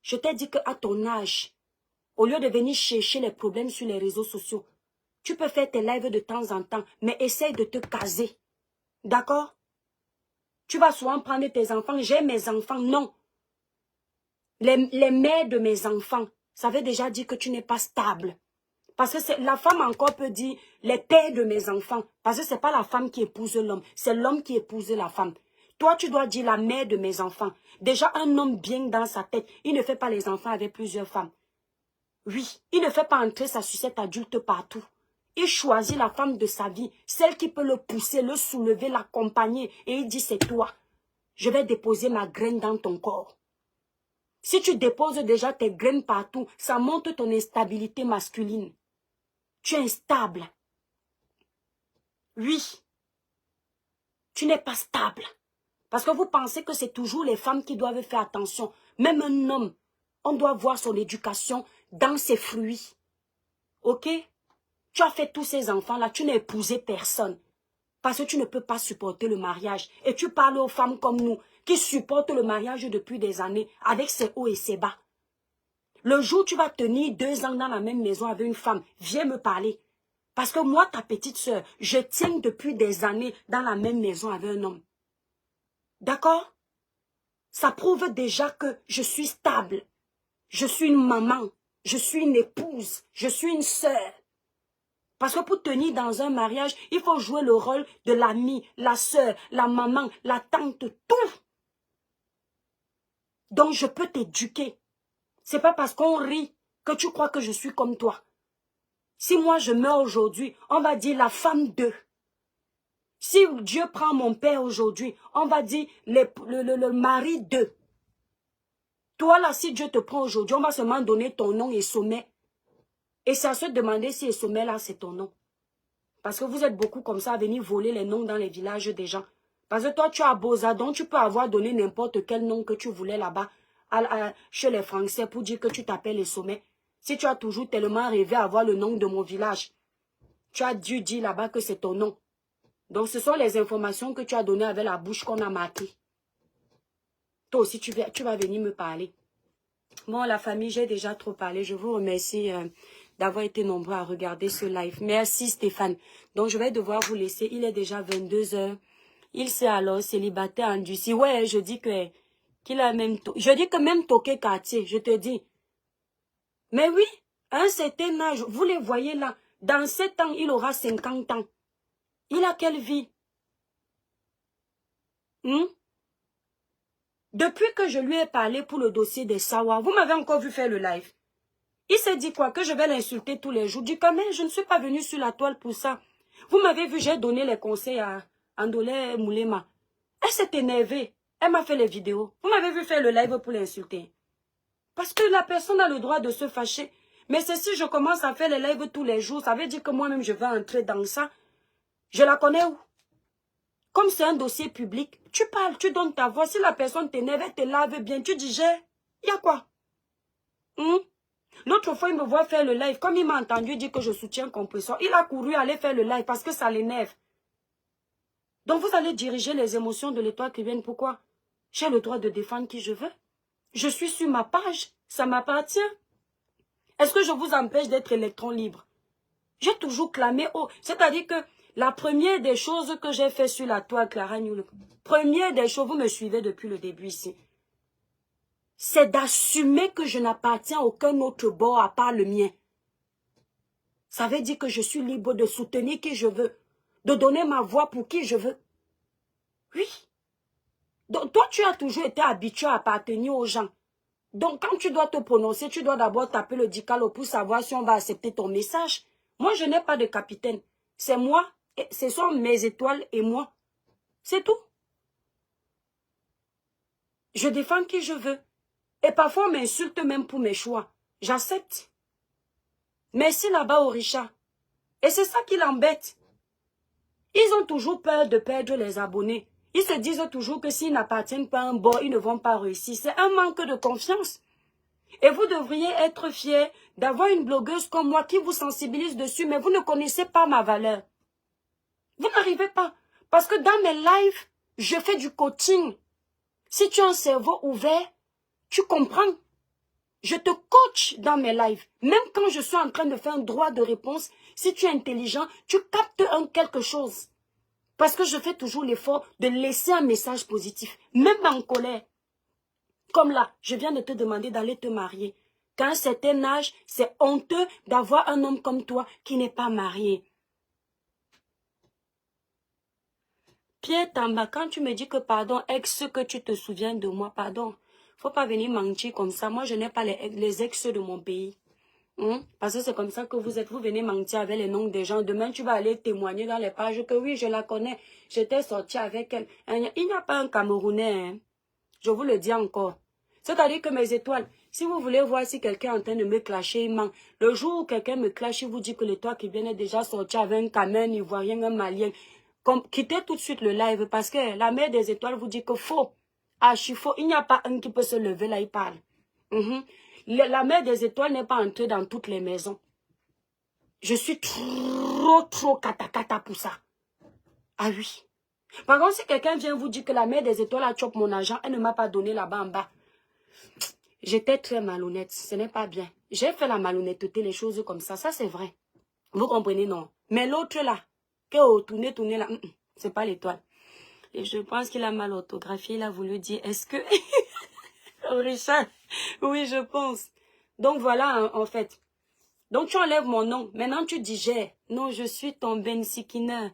Je t'ai dit qu'à ton âge, au lieu de venir chercher les problèmes sur les réseaux sociaux, tu peux faire tes lives de temps en temps, mais essaye de te caser. D'accord? Tu vas souvent prendre tes enfants. J'ai mes enfants. Non. Les mères de mes enfants, ça veut déjà dire que tu n'es pas stable. Parce que la femme encore peut dire les pères de mes enfants. Parce que ce n'est pas la femme qui épouse l'homme. C'est l'homme qui épouse la femme. Toi, tu dois dire la mère de mes enfants. Déjà, un homme bien dans sa tête, il ne fait pas les enfants avec plusieurs femmes. Oui, il ne fait pas entrer sa sucette adulte partout. Il choisit la femme de sa vie, celle qui peut le pousser, le soulever, l'accompagner. Et il dit, c'est toi. Je vais déposer ma graine dans ton corps. Si tu déposes déjà tes graines partout, ça montre ton instabilité masculine. Tu es instable. Oui. Tu n'es pas stable. Parce que vous pensez que c'est toujours les femmes qui doivent faire attention. Même un homme, on doit voir son éducation dans ses fruits. Ok? Tu as fait tous ces enfants-là, tu n'as épousé personne. Parce que tu ne peux pas supporter le mariage. Et tu parles aux femmes comme nous, qui supportent le mariage depuis des années, avec ses hauts et ses bas. Le jour où tu vas tenir 2 ans dans la même maison avec une femme, viens me parler. Parce que moi, ta petite sœur, je tiens depuis des années dans la même maison avec un homme. D'accord? Ça prouve déjà que je suis stable. Je suis une maman. Je suis une épouse. Je suis une sœur. Parce que pour tenir dans un mariage, il faut jouer le rôle de l'amie, la sœur, la maman, la tante, tout. Donc je peux t'éduquer. C'est pas parce qu'on rit que tu crois que je suis comme toi. Si moi je meurs aujourd'hui, on va dire la femme d'eux. Si Dieu prend mon père aujourd'hui, on va dire le mari d'eux. Toi là, si Dieu te prend aujourd'hui, on va seulement donner ton nom et sommet. Et c'est à se demander si le sommet là c'est ton nom. Parce que vous êtes beaucoup comme ça à venir voler les noms dans les villages des gens. Parce que toi tu as Bozadon, tu peux avoir donné n'importe quel nom que tu voulais là-bas chez les Français pour dire que tu t'appelles les sommets. Si tu as toujours tellement rêvé avoir le nom de mon village, tu as dû dire là-bas que c'est ton nom. Donc ce sont les informations que tu as données avec la bouche qu'on a marquée. Toi aussi tu vas venir me parler. Bon, la famille, j'ai déjà trop parlé. Je vous remercie d'avoir été nombreux à regarder ce live. Merci Stéphane. Donc je vais devoir vous laisser. Il est déjà 22 h. Il s'est alors célibataire endurci. Ouais, je dis que qu'il a même... Je dis que même toqué quartier, je te dis. Mais oui, à un certain âge, vous les voyez là, dans 7 ans, il aura 50 ans. Il a quelle vie? Depuis que je lui ai parlé pour le dossier des Sawa, vous m'avez encore vu faire le live. Il s'est dit quoi? Que je vais l'insulter tous les jours. Je dis quand même, je ne suis pas venue sur la toile pour ça. Vous m'avez vu, j'ai donné les conseils à Andolé Moulema. Elle s'est énervée. Elle m'a fait les vidéos. Vous m'avez vu faire le live pour l'insulter. Parce que la personne a le droit de se fâcher. Mais c'est si je commence à faire les lives tous les jours, ça veut dire que moi-même je vais entrer dans ça. Je la connais où? Comme c'est un dossier public, tu parles, tu donnes ta voix. Si la personne t'énerve, elle te lave bien, tu digères. Il y a quoi? L'autre fois, il me voit faire le live. Comme il m'a entendu dire que je soutiens Compressor, il a couru aller faire le live parce que ça l'énerve. Donc vous allez diriger les émotions de l'étoile qui viennent. Pourquoi? J'ai le droit de défendre qui je veux. Je suis sur ma page. Ça m'appartient. Est-ce que je vous empêche d'être électron libre? J'ai toujours clamé haut. C'est-à-dire que la première des choses que j'ai fait sur la toile, Clara Newell, première des choses, vous me suivez depuis le début ici, c'est d'assumer que je n'appartiens à aucun autre bord à part le mien. Ça veut dire que je suis libre de soutenir qui je veux, de donner ma voix pour qui je veux. Oui. Donc toi, tu as toujours été habitué à appartenir aux gens. Donc quand tu dois te prononcer, tu dois d'abord taper le dicalo pour savoir si on va accepter ton message. Moi, je n'ai pas de capitaine. C'est moi, et ce sont mes étoiles et moi. C'est tout. Je défends qui je veux. Et parfois, on m'insulte même pour mes choix. J'accepte. Merci là-bas au Richard. Et c'est ça qui l'embête. Ils ont toujours peur de perdre les abonnés. Ils se disent toujours que s'ils n'appartiennent pas à un bord, ils ne vont pas réussir. C'est un manque de confiance. Et vous devriez être fiers d'avoir une blogueuse comme moi qui vous sensibilise dessus, mais vous ne connaissez pas ma valeur. Vous n'arrivez pas. Parce que dans mes lives, je fais du coaching. Si tu as un cerveau ouvert, tu comprends. Je te coach dans mes lives. Même quand je suis en train de faire un droit de réponse, si tu es intelligent, tu captes quelque chose. Parce que je fais toujours l'effort de laisser un message positif. Même en colère. Comme là, je viens de te demander d'aller te marier. Qu'à un certain âge, c'est honteux d'avoir un homme comme toi qui n'est pas marié. Pierre Tamba, quand tu me dis que pardon, ex, que tu te souviens de moi, pardon. Faut pas venir mentir comme ça. Moi, je n'ai pas les ex de mon pays. Parce que c'est comme ça que vous êtes. Vous venez mentir avec les noms des gens. Demain, tu vas aller témoigner dans les pages que oui, je la connais. J'étais sortie avec elle. Il n'y a pas un Camerounais. Hein. Je vous le dis encore. C'est-à-dire que mes étoiles, si vous voulez voir si quelqu'un est en train de me clasher, il ment. Le jour où quelqu'un me clash, il vous dit que le toi qui vient est déjà sorti avec un Cameroun, un Ivoirien, un Malien. Quittez tout de suite le live parce que la mère des étoiles vous dit que faux. Archi faux. Il n'y a pas un qui peut se lever là, il parle. La mère des étoiles n'est pas entrée dans toutes les maisons. Je suis trop kata pour ça. Ah oui. Par contre, si quelqu'un vient vous dire que la mère des étoiles a chopé mon argent, elle ne m'a pas donné là-bas en bas. J'étais très malhonnête. Ce n'est pas bien. J'ai fait la malhonnêteté, les choses comme ça. Ça, c'est vrai. Vous comprenez, non? Mais l'autre là, tourner là, c'est pas l'étoile. Et je pense qu'il a mal orthographié. Il a voulu dire, est-ce que... Richard, oui, je pense. Donc voilà, en fait. Donc tu enlèves mon nom. Maintenant tu digères. Non, je suis ton bensikiner.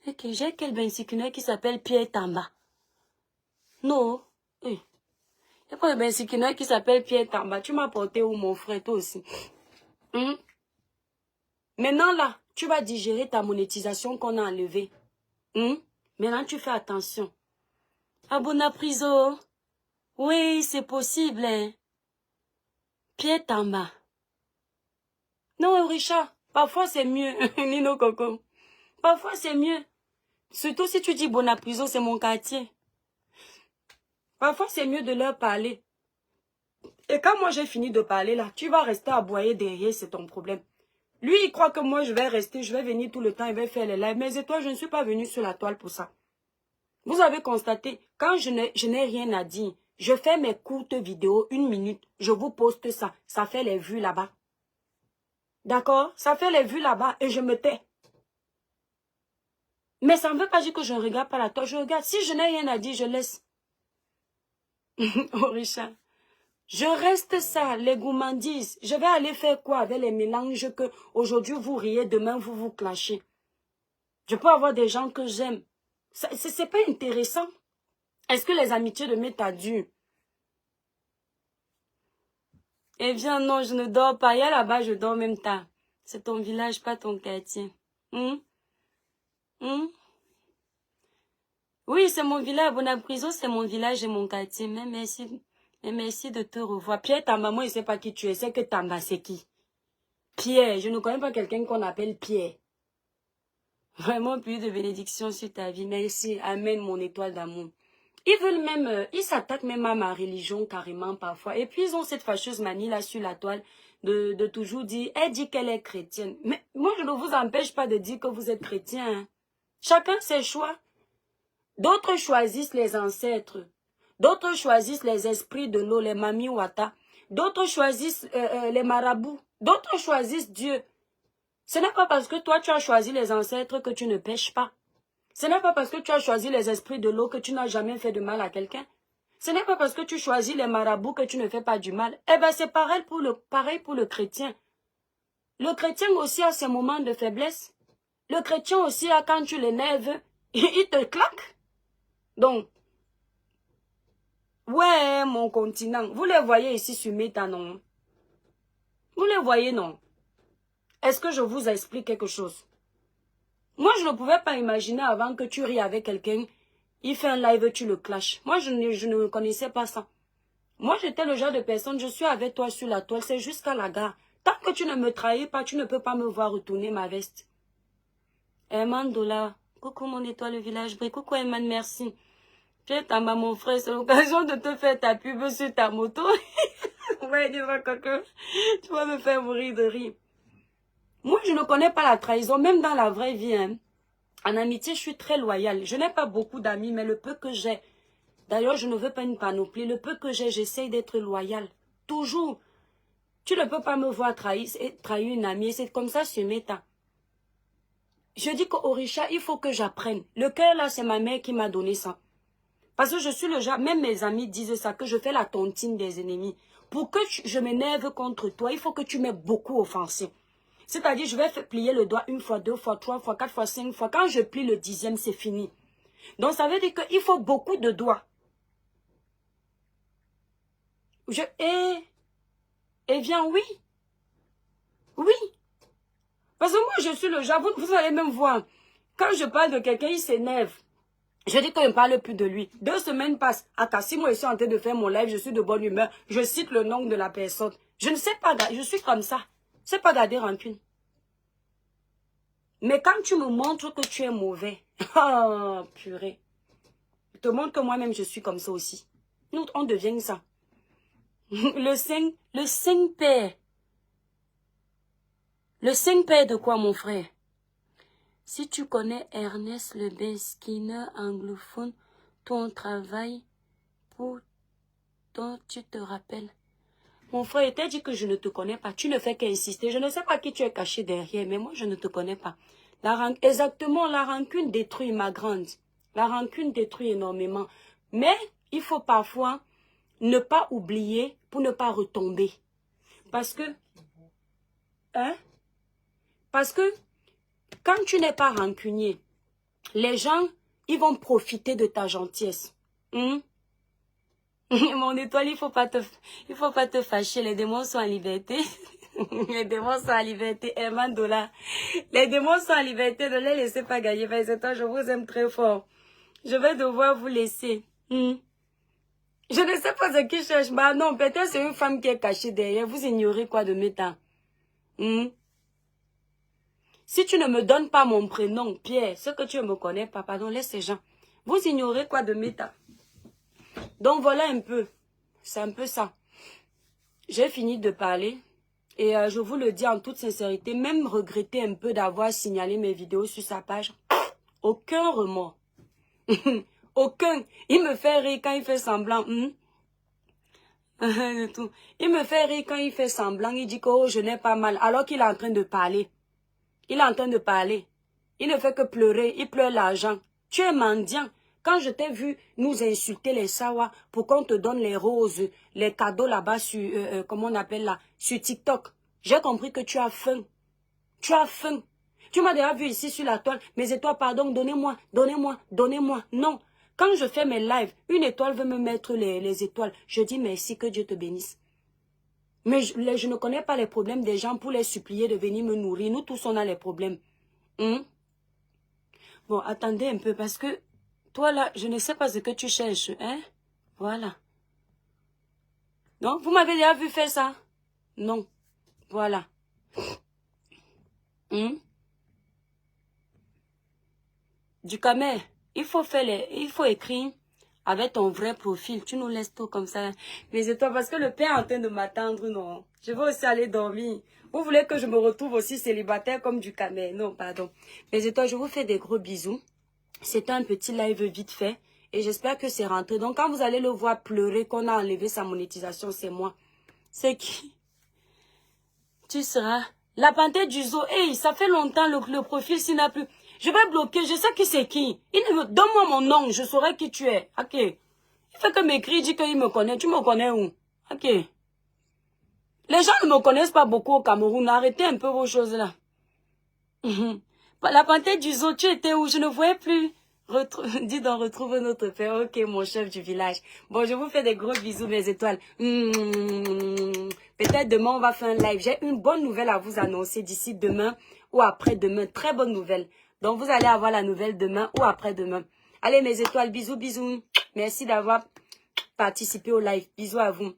Ok, j'ai quel bensikiner qui s'appelle Pierre Tamba? Non. Il n'y a pas de bensikiner qui s'appelle Pierre Tamba. Tu m'as porté où mon frère, toi aussi? Maintenant là, tu vas digérer ta monétisation qu'on a enlevée. Maintenant tu fais attention. Abona Priso. Oui, c'est possible. Hein? Pierre Tamba. Non, Richard, parfois c'est mieux. Nino Coco. Parfois c'est mieux. Surtout si tu dis Bonapriso, c'est mon quartier. Parfois c'est mieux de leur parler. Et quand moi j'ai fini de parler là, tu vas rester aboyer derrière, c'est ton problème. Lui, il croit que moi je vais rester, je vais venir tout le temps, il va faire les lives. Mais toi, je ne suis pas venue sur la toile pour ça. Vous avez constaté, quand je n'ai rien à dire, je fais mes courtes vidéos, 1 minute, je vous poste ça. Ça fait les vues là-bas. D'accord? Ça fait les vues là-bas et je me tais. Mais ça ne veut pas dire que je ne regarde pas la toile. Je regarde. Si je n'ai rien à dire, je laisse. Oh, Richard. Je reste ça, les gourmandises. Je vais aller faire quoi avec les mélanges que aujourd'hui vous riez, demain vous vous clashez. Je peux avoir des gens que j'aime. C'est pas intéressant. Est-ce que les amitiés de mes durent? Eh bien non, je ne dors pas. Il y a là-bas, je dors même tard. C'est ton village, pas ton quartier. Oui, c'est mon village. Bonapriso, c'est mon village et mon quartier. Mais merci de te revoir. Pierre, ta maman, il ne sait pas qui tu es. C'est que Tamba, c'est qui? Pierre, je ne connais pas quelqu'un qu'on appelle Pierre. Vraiment, plus de bénédictions sur ta vie. Merci. Amen, mon étoile d'amour. Ils veulent même, ils s'attaquent même à ma religion carrément parfois. Et puis, ils ont cette fâcheuse manie là sur la toile de toujours dire, elle dit qu'elle est chrétienne. Mais moi, je ne vous empêche pas de dire que vous êtes chrétien. Hein. Chacun ses choix. D'autres choisissent les ancêtres. D'autres choisissent les esprits de l'eau, les mami wata. D'autres choisissent les marabouts. D'autres choisissent Dieu. Ce n'est pas parce que toi, tu as choisi les ancêtres que tu ne pêches pas. Ce n'est pas parce que tu as choisi les esprits de l'eau que tu n'as jamais fait de mal à quelqu'un. Ce n'est pas parce que tu choisis les marabouts que tu ne fais pas du mal. Eh bien, c'est pareil pour le chrétien. Le chrétien aussi a ses moments de faiblesse. Le chrétien aussi a quand tu l'énerves, il te claque. Donc, ouais, mon continent. Vous les voyez ici sur Meta, non? Vous les voyez, non? Est-ce que je vous explique quelque chose? Moi, je ne pouvais pas imaginer avant que tu ris avec quelqu'un, il fait un live, tu le clashes. Moi, je ne connaissais pas ça. Moi, j'étais le genre de personne, je suis avec toi sur la toile, c'est jusqu'à la gare. Tant que tu ne me trahis pas, tu ne peux pas me voir retourner ma veste. Eman Dola, coucou mon étoile, le village brille. Coucou Eman, merci. Tu es en bas, mon frère, c'est l'occasion de te faire ta pub sur ta moto. On va dire que tu vas me faire mourir de rire. Moi, je ne connais pas la trahison, même dans la vraie vie. Hein. En amitié, je suis très loyale. Je n'ai pas beaucoup d'amis, mais le peu que j'ai, d'ailleurs, je ne veux pas une panoplie. Le peu que j'ai, j'essaye d'être loyale. Toujours. Tu ne peux pas me voir trahir une amie. C'est comme ça sur Meta. Je dis qu'au Orisha, il faut que j'apprenne. Le cœur, là, c'est ma mère qui m'a donné ça. Parce que je suis le genre, même mes amis disent ça, que je fais la tontine des ennemis. Pour que je m'énerve contre toi, il faut que tu m'aies beaucoup offensé. C'est-à-dire, je vais plier le doigt 1 fois, 2 fois, 3 fois, 4 fois, 5 fois. Quand je plie le 10e, c'est fini. Donc, ça veut dire qu'il faut beaucoup de doigts. Eh bien, oui. Oui. Parce que moi, je suis le genre, vous allez même voir. Quand je parle de quelqu'un, il s'énerve. Je dis que je ne parle plus de lui. 2 semaines passent. Si moi, je suis en train de faire mon live, je suis de bonne humeur. Je cite le nom de la personne. Je ne sais pas, je suis comme ça. Je ne sais pas garder rancune. Mais quand tu me montres que tu es mauvais, oh, purée. Je te montre que moi-même, je suis comme ça aussi. Nous, on devient ça. Le Saint-Père. Le Saint-Père de quoi, mon frère? Si tu connais Ernest Lebel Skinner, anglophone, ton travail pour dont tu te rappelles. Mon frère, il t'a dit que je ne te connais pas. Tu ne fais qu'insister. Je ne sais pas qui tu es caché derrière, mais moi, je ne te connais pas. Exactement, la rancune détruit ma grande. La rancune détruit énormément. Mais il faut parfois ne pas oublier pour ne pas retomber. Parce que, quand tu n'es pas rancunier, les gens, ils vont profiter de ta gentillesse. Mon étoile, il faut pas te fâcher. Les démons sont en liberté. Les démons sont en liberté. $1. Les démons sont en liberté. Ne les laissez pas gagner. C'est toi, je vous aime très fort. Je vais devoir vous laisser. Je ne sais pas ce qui cherche. Bah non, peut-être c'est une femme qui est cachée derrière. Vous ignorez quoi de mes temps? Si tu ne me donnes pas mon prénom, Pierre, ce que tu ne me connais pas, pardon, laisse ces gens. Vous ignorez quoi de mes temps? Donc voilà un peu. C'est un peu ça. J'ai fini de parler. Et je vous le dis en toute sincérité, même regretter un peu d'avoir signalé mes vidéos sur sa page. Aucun remords. Aucun. Il me fait rire quand il fait semblant. Il me fait rire quand il fait semblant. Il dit que oh, je n'ai pas mal. Alors qu'il est en train de parler. Il est en train de parler. Il ne fait que pleurer. Il pleure l'argent. Tu es mendiant. Quand je t'ai vu nous insulter les Sawa pour qu'on te donne les roses, les cadeaux là-bas sur, comment on appelle là, sur TikTok, j'ai compris que tu as faim. Tu as faim. Tu m'as déjà vu ici sur la toile. Mes étoiles, pardon, donnez-moi, donnez-moi, donnez-moi. Non. Quand je fais mes lives, une étoile veut me mettre les étoiles. Je dis merci, que Dieu te bénisse. Mais je ne connais pas les problèmes des gens pour les supplier de venir me nourrir. Nous tous, on a les problèmes. Bon, attendez un peu parce que toi là, je ne sais pas ce que tu cherches. Hein? Voilà. Non, vous m'avez déjà vu faire ça? Non. Voilà. Du camé, il faut écrire avec ton vrai profil. Tu nous laisses tout comme ça. Mais c'est toi, parce que le père est en train de m'attendre, non. Je vais aussi aller dormir. Vous voulez que je me retrouve aussi célibataire comme du camé? Non, pardon. Mais c'est toi, je vous fais des gros bisous. C'était un petit live vite fait. Et j'espère que c'est rentré. Donc quand vous allez le voir pleurer, qu'on a enlevé sa monétisation, c'est moi. C'est qui? Tu seras la panthère du zoo. Hey, ça fait longtemps le profil s'il n'a plus. Je vais bloquer, je sais qui c'est qui. Donne-moi mon nom, je saurai qui tu es. Ok. Il fait que m'écrire, dit qu'il me connaît. Tu me connais où? Ok. Les gens ne me connaissent pas beaucoup au Cameroun. Arrêtez un peu vos choses là. La panthère du zoo, tu étais où? Je ne voyais plus. Dis donc, retrouve notre père. Ok, mon chef du village. Bon, je vous fais des gros bisous, mes étoiles. Peut-être demain, on va faire un live. J'ai une bonne nouvelle à vous annoncer d'ici demain ou après-demain. Très bonne nouvelle. Donc, vous allez avoir la nouvelle demain ou après-demain. Allez, mes étoiles, bisous, bisous. Merci d'avoir participé au live. Bisous à vous.